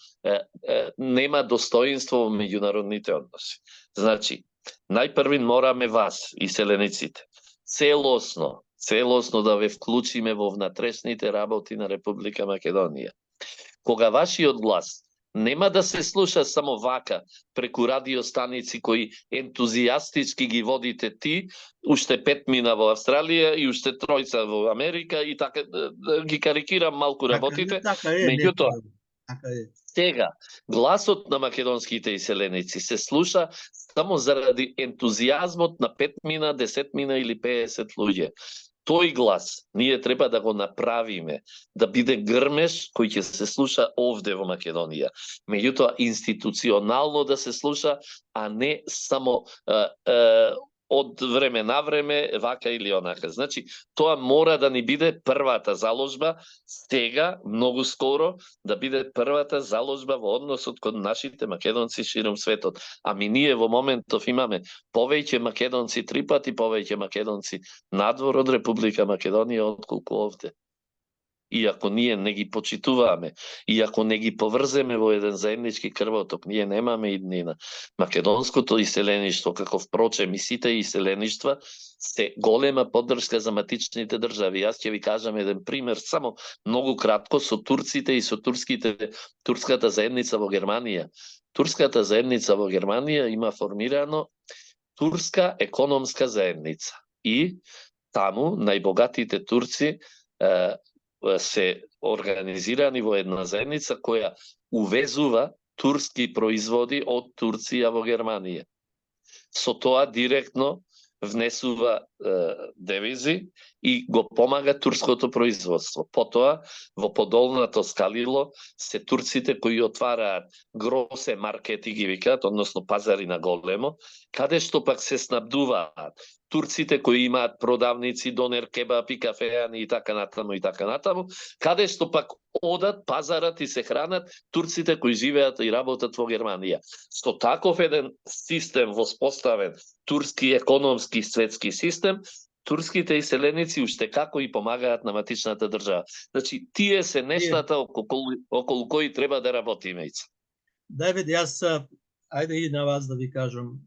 нема достоинство во меѓународните односи. Значи, најпрви мораме вас, иселениците, целосно да ве вклучиме во внатрешните работи на Република Македонија. Кога вашиот глас нема да се слуша само вака преку радиостаници кои ентузијастички ги водите ти, уште 5 мина во Австралија и уште 3 во Америка и така ги карикирам малку работите. Меѓутоа, сега гласот на македонските иселеници се слуша само заради ентузијазмот на 5 мина, 10 мина или 50 луѓе. Тој глас ние треба да го направиме, да биде грмеш кој ќе се слуша овде во Македонија. Меѓутоа, институционално да се слуша, а не само од време на време, вака или онака. Значи, тоа мора да ни биде првата заложба, сега, многу скоро, да биде првата заложба во односот кон нашите македонци ширум светот. Ами ние во моментов имаме повеќе македонци, 3 пати повеќе македонци надвор од Република Македонија отколку овде. И ако ние не ги почитуваме, и ако не ги поврземе во еден заеднички крвоток, ние немаме иднина. Македонското иселеништво, како впрочем и сите иселеништва, се голема поддршка за матичните држави. Јас ќе ви кажам еден пример, само многу кратко, со турците и со турската заедница во Германија. Турската заедница во Германија има формирано турска економска заедница. И таму најбогатите турци се организирани во една заедница која увезува турски производи од Турција во Германија. Со тоа директно внесува девизи и го помага турското производство. Потоа, во подолното скалило, се турците кои отвараат гросе маркети, ги викаат, односно пазари на големо, каде што пак се снабдуваат турците кои имаат продавници, донер, кебаб и кафеани и така натаму, каде што пак одат, пазарат и се хранат турците кои живеат и работат во Германија. Со таков еден систем воспоставен, турски економски светски систем, турските иселеници уште како и помагаат на матичната држава. Значи, тие се нештата околу кои треба да работиме. Давид, јас, ајде и на вас да ви кажам,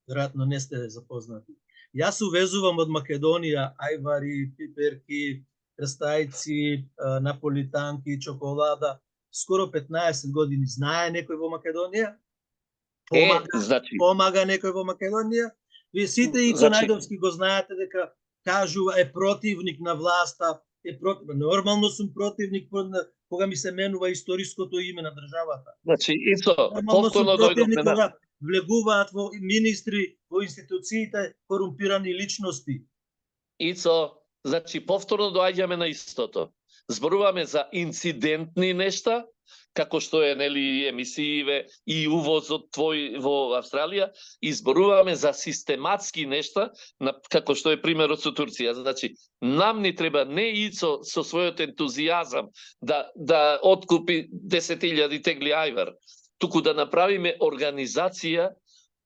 веројатно не сте запознати. Јас увезувам од Македонија ајвари, пиперки, крстајци, наполитанки, чоколада. Скоро 15 години. Знае некој во Македонија? Помага некој во Македонија? Вие сите и Најдовски го знаете дека кажува е противник на власта, нормално сум противник кога ми се менува историското име на државата. Значи, повторно дојдовме на влегуваат во министри, во институциите, корумпирани личности. Значи, повторно доаѓаме на истото. Зборуваме за инцидентни нешта, како што е емисииве и увозот твој во Австралија, и зборуваме за систематски нешта, како што е примерот со Турција. Значи, нам ни треба не Ицо со својот ентузијазам да откупи 10.000 тегли ајвар, туку да направиме организација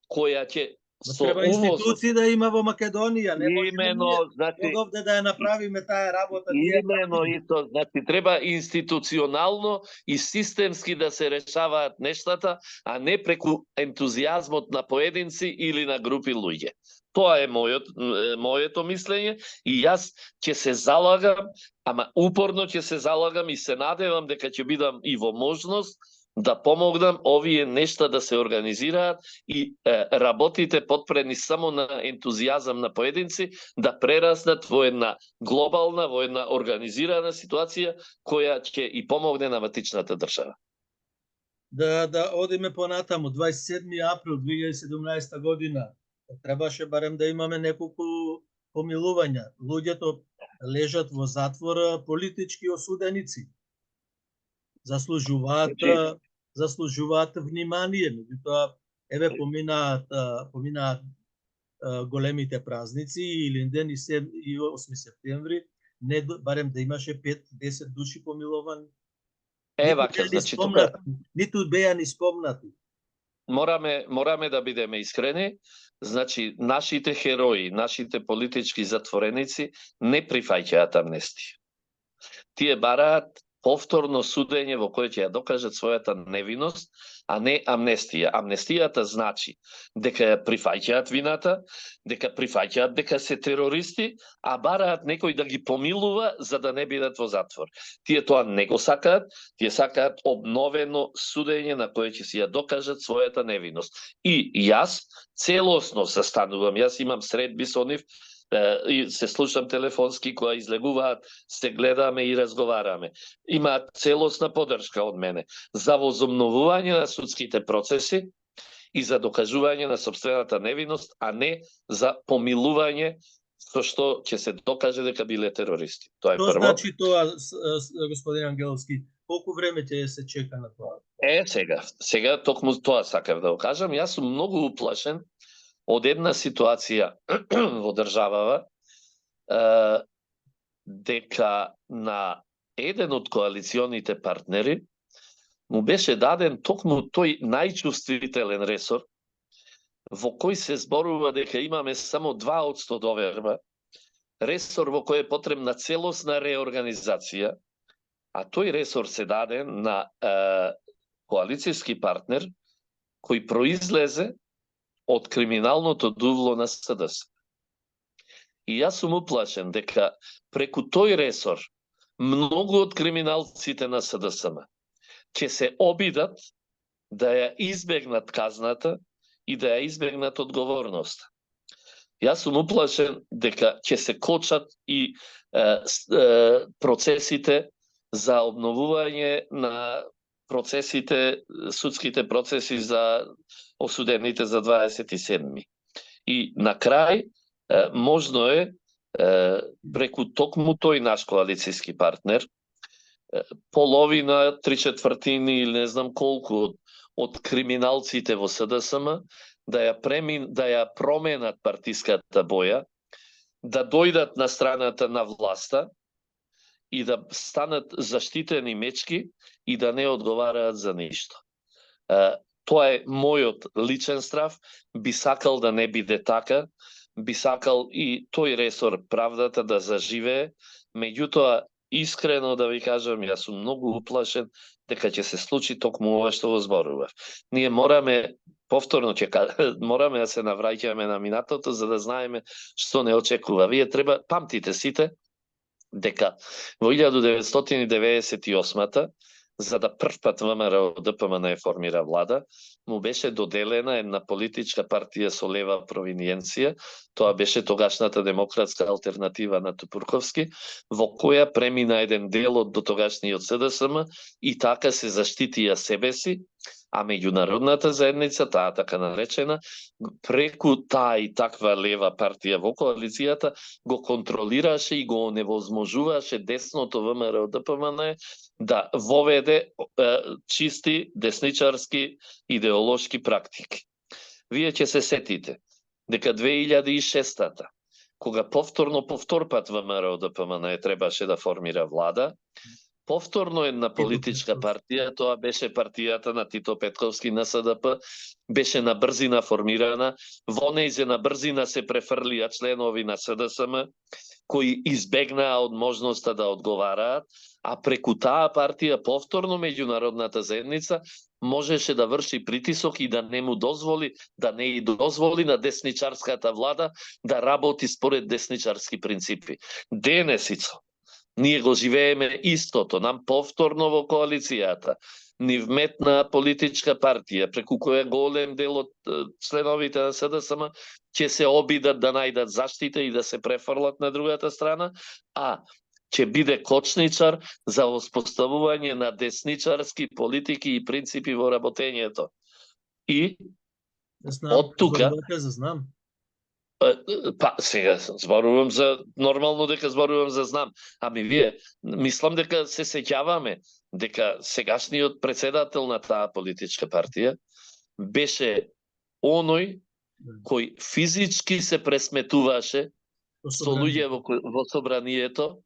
која ќе Со Треба институции да има во Македонија, не можеме имено, ние значи, од овде да ја направиме таа работа. имено исто, значи треба институционално и системски да се решаваат нештата, а не преку ентузијазмот на поединци или на групи луѓе. Тоа е моето мислење и јас ќе се залагам, ама упорно ќе се залагам и се надевам дека ќе бидам и во можност да помогнам овие нешта да се организираат и работите подпрени само на ентузијазам на поединци да прераснат во една глобална, во една организирана ситуација која ќе и помогне на матичната држава. Да одиме понатаму. 27 април 2017 година требаше барем да имаме неколку помилувања. Луѓето лежат во затвор политички осуденици. Заслужуваат внимание, меѓутоа еве поминаат големите празници и Илинден и 8 септември, не барем да имаше 5-10 души помиловани. Вака, значи тука ниту беа ни спомнати. Мораме да бидеме искрени, значи нашите херои, нашите политички затвореници не прифаќаат амнестија. Тие бараат повторно судење во кое ќе ја докажат својата невиност, а не амнестија. Амнестијата значи дека ја прифаќаат вината, дека прифаќаат дека се терористи, а бараат некој да ги помилува за да не бидат во затвор. Тие тоа не го сакаат, тие сакаат обновено судење на кое ќе си ја докажат својата невиност. И јас целосно застанувам, јас имам средби со нив, и се слушам телефонски која излегуваат, се гледаме и разговараме. Имаат целосна поддршка од мене за возобновување на судските процеси и за докажување на сопствената невиност, а не за помилување со што ќе се докаже дека биле терористи. Тоа е прво. Што значи тоа, господин Ангеловски? Колку време ќе се чека на тоа? Сега токму тоа сакав да го кажам. Јас сум многу уплашен од една ситуација во државава, дека на еден од коалиционите партнери му беше даден токму тој најчувствителен ресор, во кој се зборува дека имаме само 2% доверба, ресор во кој е потребна целосна реорганизација, а тој ресор се даден на коалицијски партнер кој произлезе од криминалното дувло на СДС. И јас сум уплашен дека преку тој ресор многу од криминалците на СДСМ ќе се обидат да ја избегнат казната и да ја избегнат одговорноста. Јас сум уплашен дека ќе се кочат и процесите за обновување на процесите, судските процеси за осудените за 27. И на крај, можно е, преку токму тој наш коалицијски партнер, половина, 3/4 или не знам колку од криминалците во СДСМ да ја променат партиската боја, да дојдат на страната на власта и да станат заштитени мечки и да не одговараат за ништо. Тоа е мојот личен страв, би сакал да не биде така, би сакал и тој ресор правдата да заживее, меѓутоа искрено да ви кажам, јас сум многу уплашен дека ќе се случи токму ова што го зборував. Ние мораме повторно мораме да се навраќаме на минатото за да знаеме што не очекува. Вие треба памтите сите дека во 1998 за да прв пат ВМРО ДПМН е формира влада, му беше доделена една политичка партија со лева провиниенција, тоа беше тогашната демократска алтернатива на Тупурковски, во која премина еден дел од дотогашниот СДСМ и така се заштитија себе си, а меѓународната заедница, таа така наречена, преку таа и таква лева партија во коалицијата, го контролираше и го оневозможуваше десното ВМРО ДПМН да воведе чисти десничарски идеолошки практики. Вие ќе се сетите дека 2006-та, кога повтор пат ВМРО ДПМН требаше да формира влада, повторно една политичка Петковски. партија, тоа беше партијата на Тито Петковски на СДП, беше на брзина формирана, во нејзина брзина се префрлија членови на СДСМ, кои избегнаа од можноста да одговараат, а преку таа партија повторно меѓународната заедница можеше да врши притисок и да не му дозволи, да не и дозволи на десничарската влада да работи според десничарски принципи. Денесицо, ние го живееме истото, нам повторно во коалицијата ни вметна политичка партија, преку која голем дел од членовите на СДСМ ќе се обидат да најдат заштита и да се префрлат на другата страна, а ќе биде кочничар за воспоставување на десничарски политики и принципи во работењето. И од тука, знам. па сега зборувам за нормално дека зборувам за знам. Ами вие мислам дека се сеќаваме дека сегашниот председател на таа политичка партија беше оној кој физички се пресметуваше со луѓе во собранието,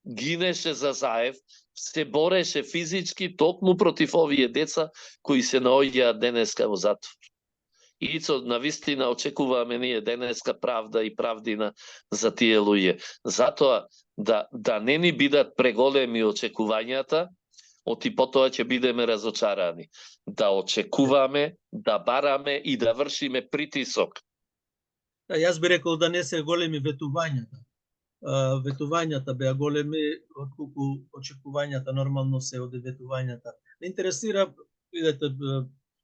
гинеше за Заев, се бореше физички токму против овие деца кои се наоѓаат денеска во затвор. Ицо, навистина очекуваме ние денеска правда и правдина за тие луѓе. Затоа да не ни бидат преголеми очекувањата, оти потоа ќе бидеме разочарани. Да очекуваме, да бараме и да вршиме притисок. Да, јас би рекол да не се големи ветувањата. Ветувањата беа големи, отколку очекувањата нормално се од ветувањата. Ме интересира, видете,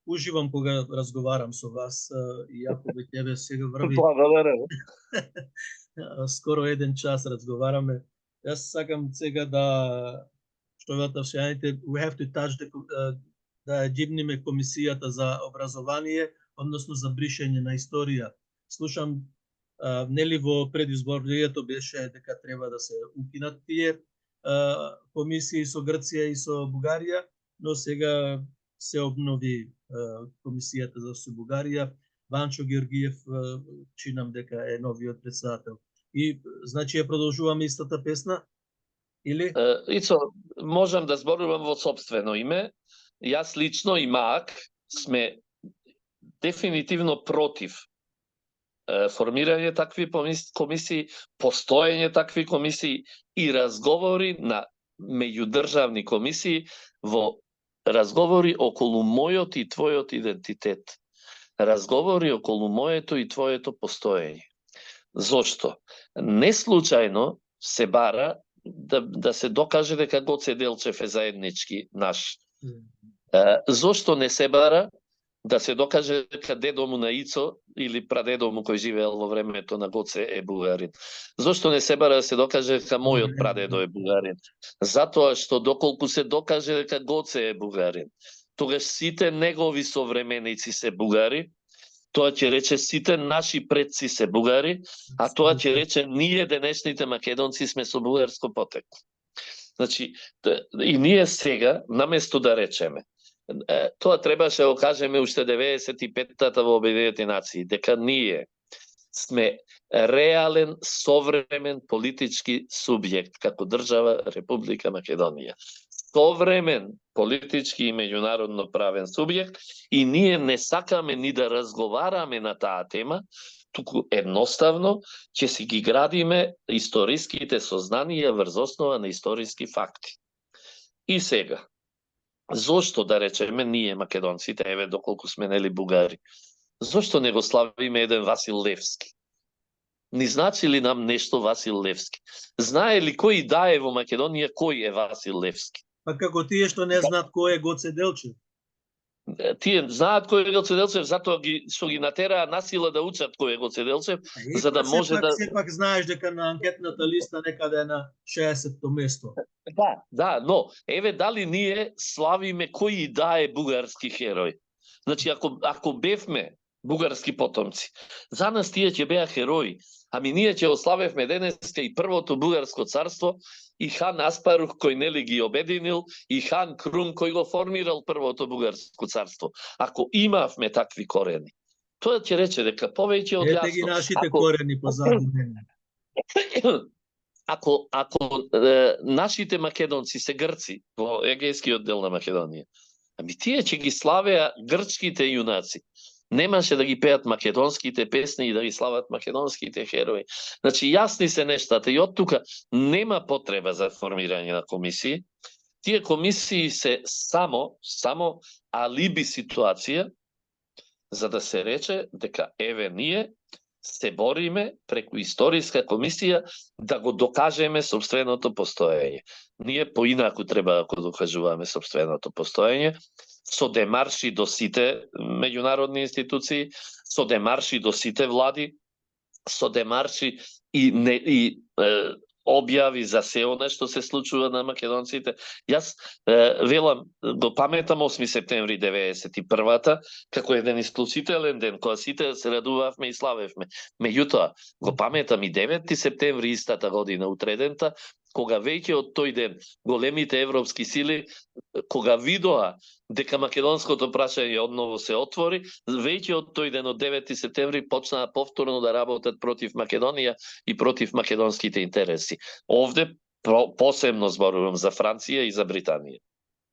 уживам кога разговарам со вас и Јакове, тебе сега врви. Благодарам. Скоро 1 час разговараме. Јас сакам сега да we have to touch да гибниме комисијата за образование, односно за бришење на историја. Слушам, нели во предизборието беше дека треба да се укинат тие комисии со Грција и со Бугарија, но сега се обнови комисијата за Бугарија. Ванчо Георгиев чинам дека е новиот председател. И значи ја продолжуваме истата песна? Или? Ицо, можам да зборувам во сопствено име. Јас лично и Маак сме дефинитивно против формирање такви комисии, постоење такви комисии и разговори на меѓудржавни комисии во разговори околу мојот и твојот идентитет. Разговори околу моето и твоето постоење. Зошто? Не случајно се бара да се докаже дека Гоце Делчев е заеднички наш. Зошто не се бара да се докаже дека дедо му на Ицо или прадедо му кој живеел во времето на Гоце е бугарин? Зошто не се бара да се докаже дека мојот прадедо е бугарин? Затоа што доколку се докаже дека Гоце е бугарин, тогаш сите негови современици се бугари, тоа ќе рече сите наши предци се бугари, а тоа ќе рече ние денешните македонци сме со бугарско потекло. Значи, и ние сега, наместо да речеме, тоа требаше да кажеме уште 95-тата во Обединетите нации, дека ние сме реален, современ политички субјект како држава Република Македонија. Современ политички и меѓународно правен субјект и ние не сакаме ни да разговараме на таа тема, туку едноставно ќе си ги градиме историските сознанија врз основа на историски факти. И сега, зошто да речеме ние македонците, еве доколку сме нели бугари, зошто не го славиме еден Васил Левски? Ни значи ли нам нешто Васил Левски? Знае ли кој да е во Македонија кој е Васил Левски? Па како тие што не знаат кој е Гоце Делчев? Тие знаат кој е Гоце Делчев, затоа што ги натераа насила да учат кој е Гоце Делчев, за да може да... Сепак знаеш дека на анкетната листа некаде на 60-то место. Да, но еве дали ние славиме кој да е бугарски херој. Значи, ако бевме бугарски потомци, за нас тие ќе беа херои. Ами ние ќе ославевме денеска и првото бугарско царство, и хан Аспарух кој нели ги обединил, и хан Крум кој го формирал првото бугарско царство. Ако имавме такви корени, тоа ќе рече дека повеќе од јасно. Ете ги нашите корени позади мене. ако нашите македонци се грци во егејскиот дел на Македонија, тие ќе ги славеа грчките јунаци. Немаше да ги пеат македонските песни и да ги слават македонските херои. Значи, јасни се нештата и од тука нема потреба за формирање на комисии. Тие комисии се само алиби ситуација за да се рече дека еве ние се бориме преку историска комисија да го докажеме сопственото постоење. Ние поинаку треба да го докажуваме сопственото постоење, со демарши до сите меѓународни институции, со демарши до сите влади, со демарши и објави за се она што се случува на македонците. Јас велам, го паметам 8 септември 91-та, како еден исклучителен ден, кога сите се радувавме и славевме. Меѓутоа, го паметам и 9 септември истата година, утредента, кога веќе од тој ден големите европски сили, кога видоа дека македонското прашање одново се отвори, веќе од тој ден, од 9 септември, почнаа повторно да работат против Македонија и против македонските интереси. Овде посебно зборувам за Франција и за Британија.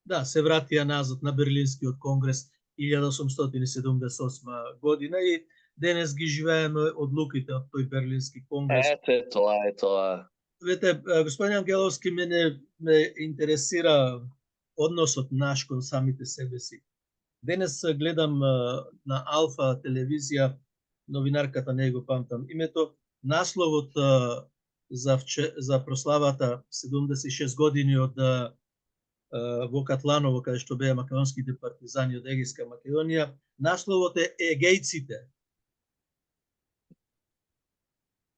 Да, се вратија назад на Берлинскиот конгрес 1878 година и денес ги живееме одлуките од тој Берлински конгрес. Тоа е тоа. Вете, господин Ангеловски, ме интересира односот наш кон самите себе си. Денес гледам на Алфа телевизија, новинарката не го памтам името, насловот за прославата 76 години од во Катланово, каде што беа македонските партизани од Егејска Македонија, насловот е Егејците.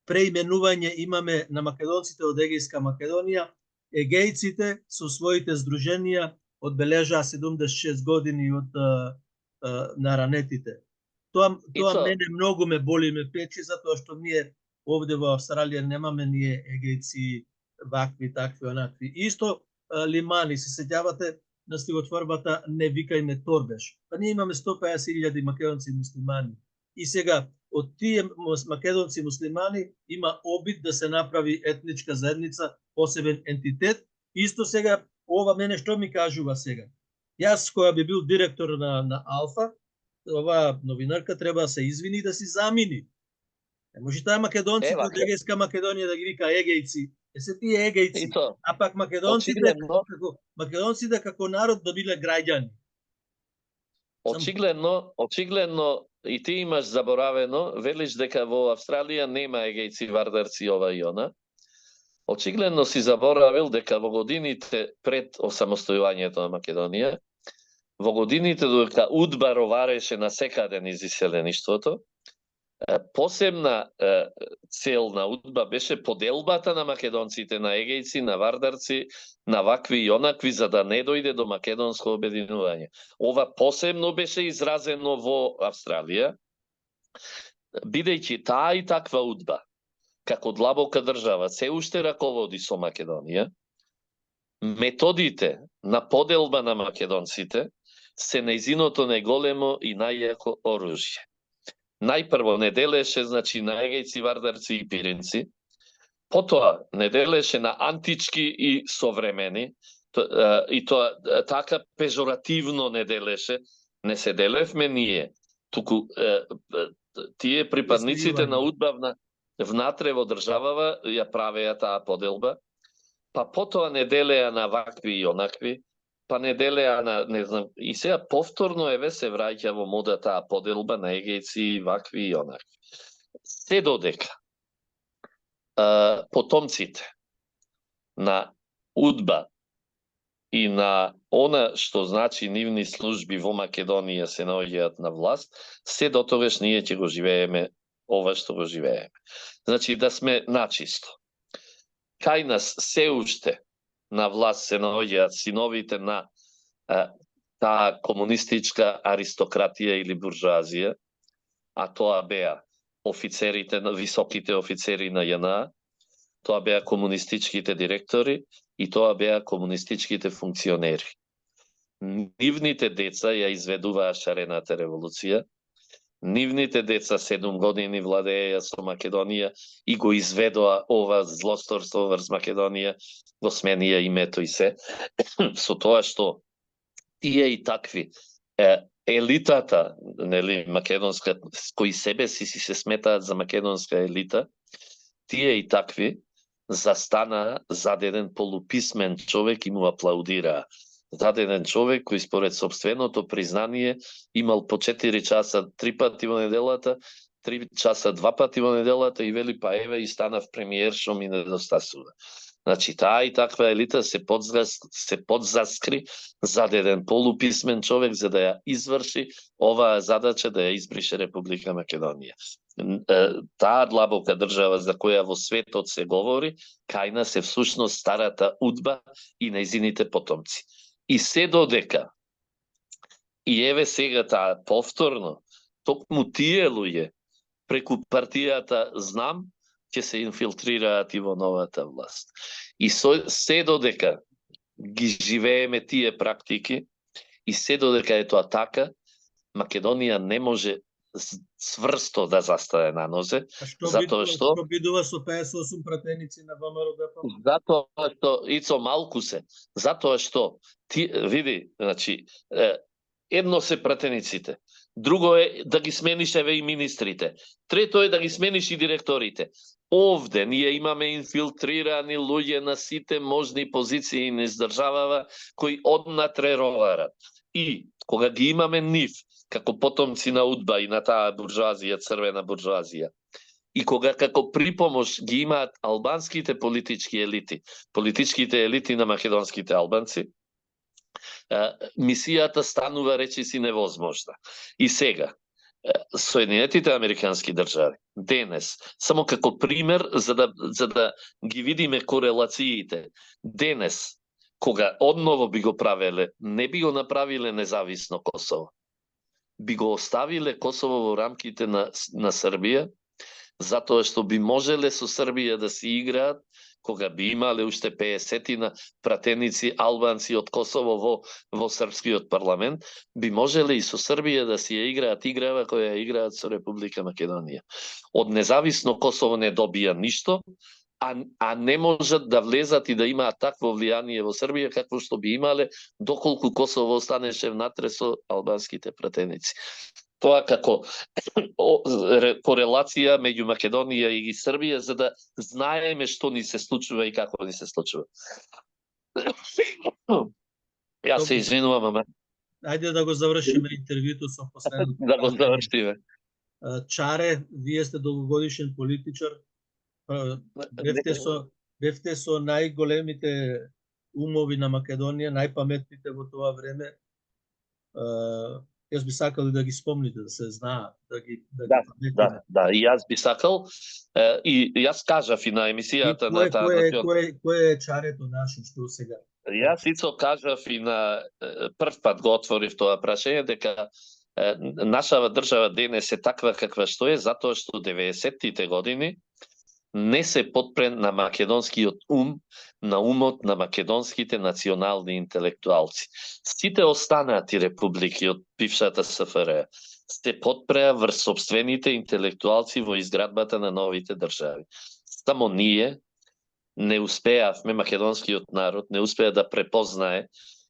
Преименување имаме на македонците од Егејска Македонија. Егејците со своите здруженија одбележаа 76 години од наранетите. Тоа мене многу ме боли, ме печи, затоа што ние овде во Австралија немаме ние егејци вакви, такви, онакви. Исто Лимани, се сеќавате на стихотворбата Не викај торбеш. Па ние имаме 150.000 македонци муслимани. И сега, од тие македонци муслимани има обид да се направи етничка заедница, посебен ентитет. Исто сега, ова мене што ми кажува сега? Јас, која би бил директор на Алфа, оваа новинарка треба да се извини да си замини. Не може таа македонците од Егејска Македонија да ги вика егејци. Се тие егејци. А пак македонците како народ да биле граѓани. Очигледно и ти имаш заборавено, велиш дека во Австралија нема егејци, вардарци, ова и она. Очигледно си заборавил дека во годините пред осамостојувањето на Македонија, во годините додека УДБА ровареше на секаде низ иселеништвото, посебна цел на УДБА беше поделбата на македонците на егејци, на вардарци, на вакви и онакви, за да не дојде до македонско обединување. Ова посебно беше изразено во Австралија, бидејќи таа и таква УДБА, како длабока држава, се уште раководи со Македонија, методите на поделба на македонците се нејзиното најголемо и најјако оружје. Најпрво не делеше, значи, на егејци, вардарци и пиринци, потоа не делеше на антички и современи, и тоа така пежоративно не делеше, не се делевме ние, туку тие припадниците на УДБА внатре во државава ја правеа таа поделба, па потоа не делеа на вакви и онакви, па не делеа на, не знам, и сега повторно еве се враќа во мода таа поделба на егејци, вакви и онакви. Се додека потомците на УДБА и на она што значи нивни служби во Македонија се наоѓаат на власт, се дотогаш ние ќе го живееме ова што го живееме. Значи да сме начисто. Кај нас се уште на власт се наоѓаат синовите на таа комунистичка аристократија или буржуазија, а тоа беа офицерите, високите офицери на JNA, тоа беа комунистичките директори и тоа беа комунистичките функционери. Нивните деца ја изведуваа шарената револуција Нивните деца 7 години владееја со Македонија и го изведоа ова злосторство врз Македонија, го сменија името и се, со тоа што тие и такви елитата, нели, македонска, кои себе си се сметаат за македонска елита, тие и такви застанаа зад еден полуписмен човек и му аплаудираа. Зад еден човек кој според собственото признание имал по 4 часа 3 пати во неделата, 3 часа 2 пати во неделата и вели па еве и станав премиер, што ми недостасува. Значи, таа и таква елита се подзаскри зад еден полуписмен човек за да ја изврши оваа задача да ја избрише Република Македонија. Таа длабока држава за која во светот се говори, кај нас е всушност старата удба и нејзините потомци. И се додека, и еве сега таа повторно, токму тие луѓе преку партијата знам, ќе се инфилтрираат и во новата власт. И се додека ги живееме тие практики, и се додека е тоа така, Македонија не може цврсто да застане на нозе, затоа што бидува со 58 пратеници на ВМРО-ДПМ? Затоа што Ицо малку се, затоа што ти види, значи едно се пратениците, друго е да ги смениш еве и министрите, трето е да ги смениш и директорите. Овде ние имаме инфилтрирани луѓе на сите можни позиции низ државава кои однатре роварат. И кога ги имаме нив како потомци на удба и на таа буржуазија, црвена буржуазија, и кога како припомош ги имаат албанските политички елити на македонските албанци, мисијата станува речиси невозможна. И сега, Соединетите американски држави денес, само како пример за да ги видиме корелациите, денес кога одново би го правеле, не би го направиле независно Косово. Би го оставиле Косово во рамките на Србија, затоа што би можеле со Србија да се играат, кога би имале уште 50-тина пратеници албанци од Косово во српскиот парламент, би можеле и со Србија да си ја играат играва која ја играат со Република Македонија. Од независно Косово не добија ништо, а не можат да влезат и да имаат такво влијание во Србија какво што би имале доколку Косово останеше внатре со албанските пратеници. Тоа како корелација меѓу Македонија и Србија за да знаеме што ни се случува и како ни се случува. Јас се извинувам, ама ајде да го завршиме интервјуто со последното. Да го завршиме. Чаре, вие сте долгогодишен политичар. Бевте со најголемите умови на Македонија, најпаметните во тоа време. Јас би сакал да ги спомните, да се знаат, да ги паметиме. Да, и јас би сакал, и јас кажав и на емисијата на таа... Кој е чарето наше, што сега? Јас Ицо кажав и на прв пат го отворив тоа прашање, дека нашава држава денес е таква каква што е, затоа што 90-тите години не се подпре на македонскиот на умот на македонските национални интелектуалци. Сите останати републики од бившата СФР се подпреа врз собствените интелектуалци во изградбата на новите држави. Само ние не успеавме, македонскиот народ не успеа да препознае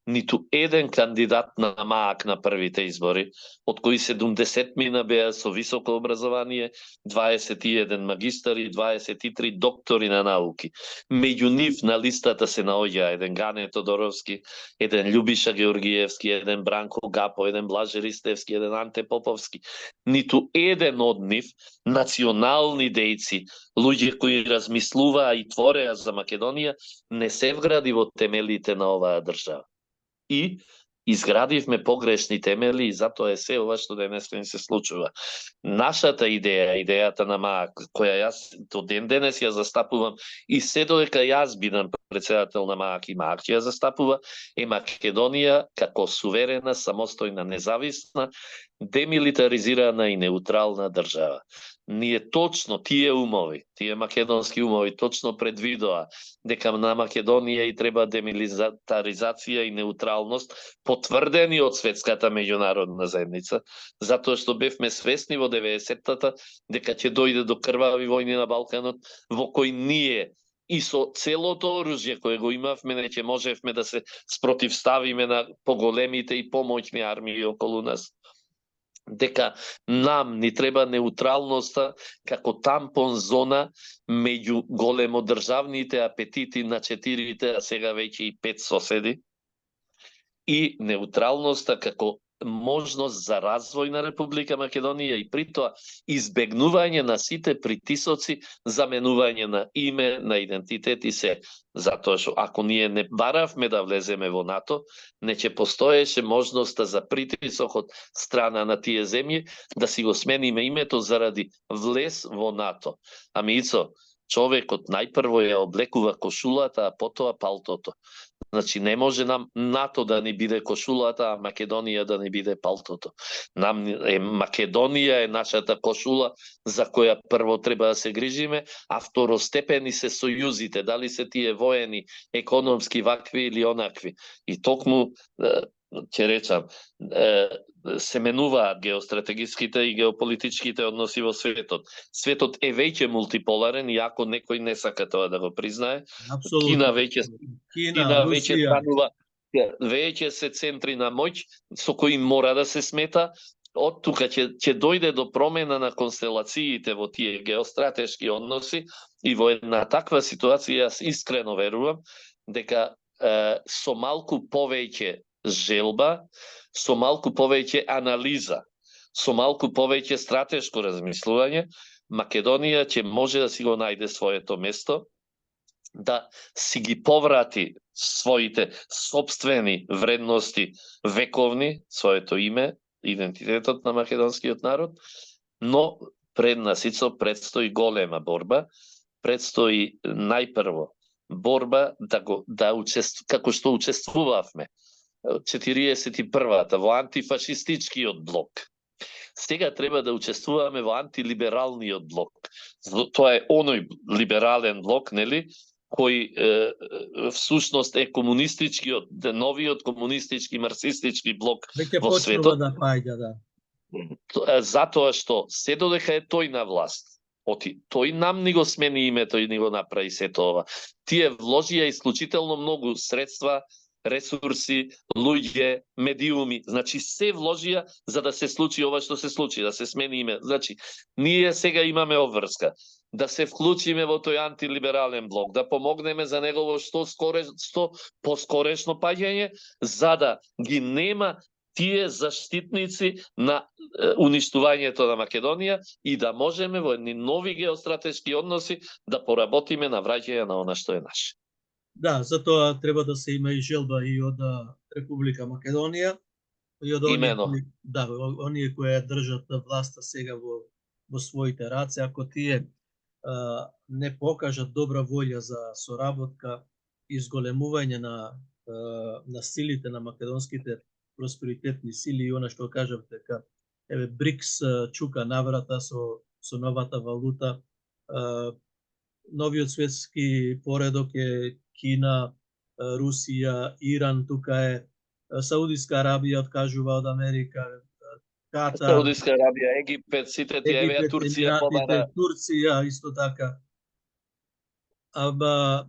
ниту еден кандидат на МААК на првите избори, од кои 70 мина беа со високо образование, 21 магистари, 23 доктори на науки. Меѓу нив на листата се наоѓа еден Гане Тодоровски, еден Љубиша Георгиевски, еден Бранко Гапо, еден Блаже Ристевски, еден Анте Поповски. Ниту еден од нив, национални дејци, луѓе кои размислуваа и твореа за Македонија, не се вгради во темелите на оваа држава. И изградивме погрешни темели и затоа е се ова што денес ни се случува. Нашата идеја, идејата на МААК, која јас до ден денес ја застапувам и се додека јас бидам председател на МААК и МААК ја застапува, е Македонија како суверена, самостојна, независна, демилитаризирана и неутрална држава. ние точно тие умови, тие македонски умови точно предвидоа дека на Македонија и треба демилитаризација и неутралност, потврдени од светската меѓународна заедница, затоа што бевме свесни во 90-тата дека ќе дојде до крвави војни на Балканот, во кои ние и со целото оружје кое го имавме, не ќе можевме да се спротивставиме на поголемите и помоćни армии околу нас. Дека нам ни треба неутралноста како тампон зона меѓу големодржавните апетити на 4, а сега веќе и 5 соседи, и неутралноста како можност за развој на Република Македонија и при тоа избегнување на сите притисоци за менување на име, на идентитет и се. Затоа што ако ние не баравме да влеземе во НАТО, не ќе постоеше можноста за притисок од страна на тие земји да си го смениме името заради влез во НАТО. Ами Ицо, човекот најпрво ја облекува кошулата, а потоа палтото. Значи, не може нам НАТО да ни биде кошулата, а Македонија да ни биде палтото. Македонија е нашата кошула за која прво треба да се грижиме, а второстепени се сојузите, дали се тие воени, економски, вакви или онакви. И токму, ќе речам, се менуваат геостратегиските и геополитичките односи во светот. Светот е веќе мултиполарен, иако некој не сака тоа да го признае. Апсолутно. Кина веќе станува, веќе се центри на моќ со кои мора да се смета. Од тука ќе дојде до промена на констелациите во тие геостратешки односи и во една таква ситуација јас искрено верувам дека со малку повеќе желба, со малку повеќе анализа, со малку повеќе стратешко размислување, Македонија ќе може да си го најде своето место, да си ги поврати своите собствени вредности вековни, своето име, идентитетот на македонскиот народ, но пред нас Ицо предстои голема борба, предстои најпрво борба како што учествувавме 41-та во антифашистичкиот блок. Сега треба да учествуваме во антилибералниот блок. Тоа е оној либерален блок, нели, кој всушност е комунистичкиот, новиот комунистички, марксистички блок во светот. Да паѓа, да. Затоа што се додека е тој на власт, тој нам ни го смени името и ни го направи сето ова. Тие вложија исклучително многу средства, ресурси, луѓе, медиуми, значи се вложија за да се случи ова што се случи, да се смени име. Значи, ние сега имаме обврска да се вклучиме во тој антилиберален блок, да помогнеме за негово што поскорешно паѓање, за да ги нема тие заштитници на уништувањето на Македонија и да можеме во едни нови геостратешки односи да поработиме на враќање на она што е наше. Да, затоа треба да се има и желба и од Република Македонија, и од оние кои ја држат власта сега во своите раце, ако тие не покажат добра волја за соработка и зголемување на силите на македонските просперитетни сили и она што кажав дека БРИКС чука наврата со новата валута, новиот светски поредок е Кина, Русија, Иран, тука е Саудиска Арабија откажува од Америка, Катар, Саудиска Арабија, Египет, сите тие, еве Турција побара. Турција исто така. Аба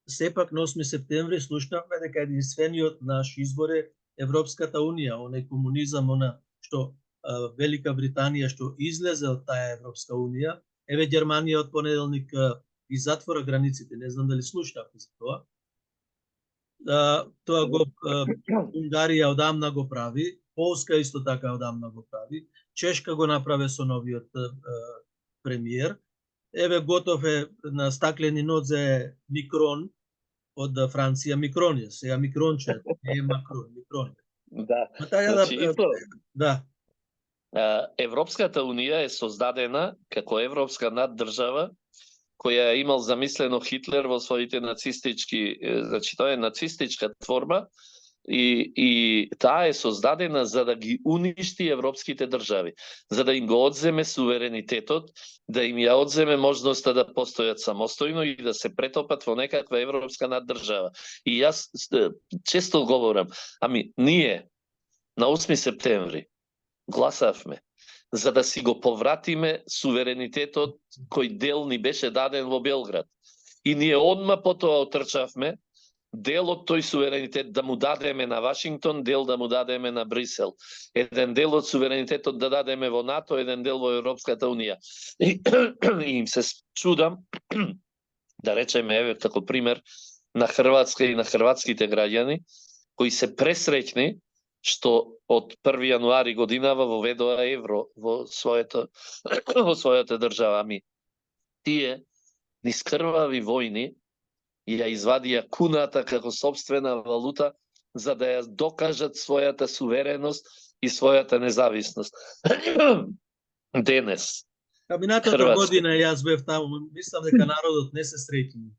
сепак на 8 септември слушнавме дека единствениот наш избор е Европската Унија, оној комунизам, она што Велика Британија што излезе од таа Европска Унија. Еве Германија од понеделник и затвора границите, не знам дали слушнавте за тоа. Тоа го Унгарија одамна го прави, Полска исто така одамна го прави, Чешка го направи со новиот премиер. Еве готов е на стаклени нодзе Микрон од Франција, Микрон е, сега Микронче, не е Макрон, Микрон. Да. Значи, да. Европската Унија е создадена како европска наддржава која е имал замислено Хитлер во своите нацистички, значи тоа е нацистичка творба и таа е создадена за да ги уништи европските држави, за да им го одземе суверенитетот, да им ја одземе можноста да постојат самостојно и да се претопат во некаква европска наддржава. И јас често говорам, ние на 8 септември гласавме за да си го повратиме суверенитетот кој дел ни беше даден во Белград. И ние одма потоа отрчавме дел од тој суверенитет да му дадеме на Вашингтон, дел да му дадеме на Брисел. Еден дел од суверенитетот да дадеме во НАТО, еден дел во Европската Унија. И им се чудам, да речеме, еве, како пример, на Хрватска и на хрватските граѓани, кои се пресреќни што од 1 јануари годинава воведоа евро во својата држава. Тие низ крвави војни ја извадија куната како собствена валута за да ја докажат својата сувереност и својата независност. Денес. Минатата година јас бев таму, мислам дека народот не се среќни.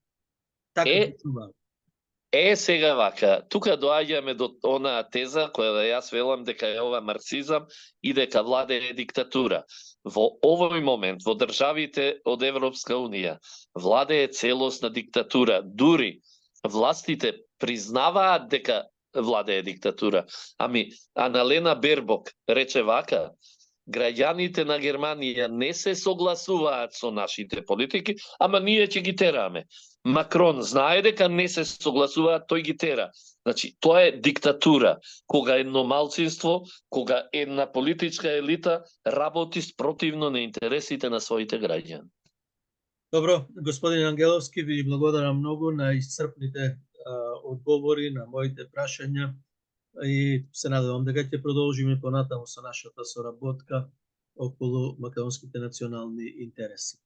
Така сега вака, тука доаѓаме до онаа теза која јас велам дека е ова марксизам и дека владее диктатура. Во овој момент, во државите од Европска Унија, владее целосна диктатура. Дури властите признаваат дека владее диктатура. Аналена Бербок рече вака, граѓаните на Германија не се согласуваат со нашите политики, ние ќе ги тераме. Макрон знае дека не се согласуваат, тој ги тера. Значи, тоа е диктатура, кога едно малцинство, кога една политичка елита работи спротивно на интересите на своите граѓани. Добро, господин Ангеловски, ви благодарам многу на исцрпните одговори на моите прашања и се надевам дека ќе продолжиме понатаму со нашата соработка околу македонските национални интереси.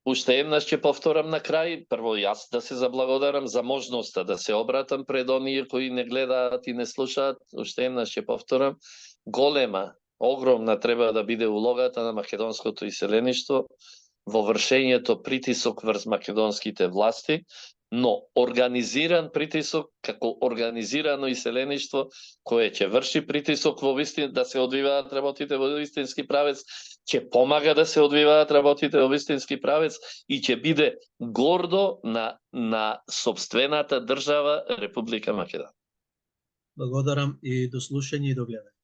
Уште еднаш ќе повторам на крај, прво јас да се заблагодарам за можноста да се обратам пред оние кои не гледаат и не слушаат. Уште еднаш ќе повторам, голема, огромна треба да биде улогата на македонското иселеништво во вршењето притисок врз македонските власти, но организиран притисок како организирано иселеништво кое ќе врши притисок во да се одвиваат работите во вистински правец, ќе помага да се одвиваат работите во вистински правец и ќе биде гордо на сопствената држава Република Македонија. Благодарам и до слушање и до гледање.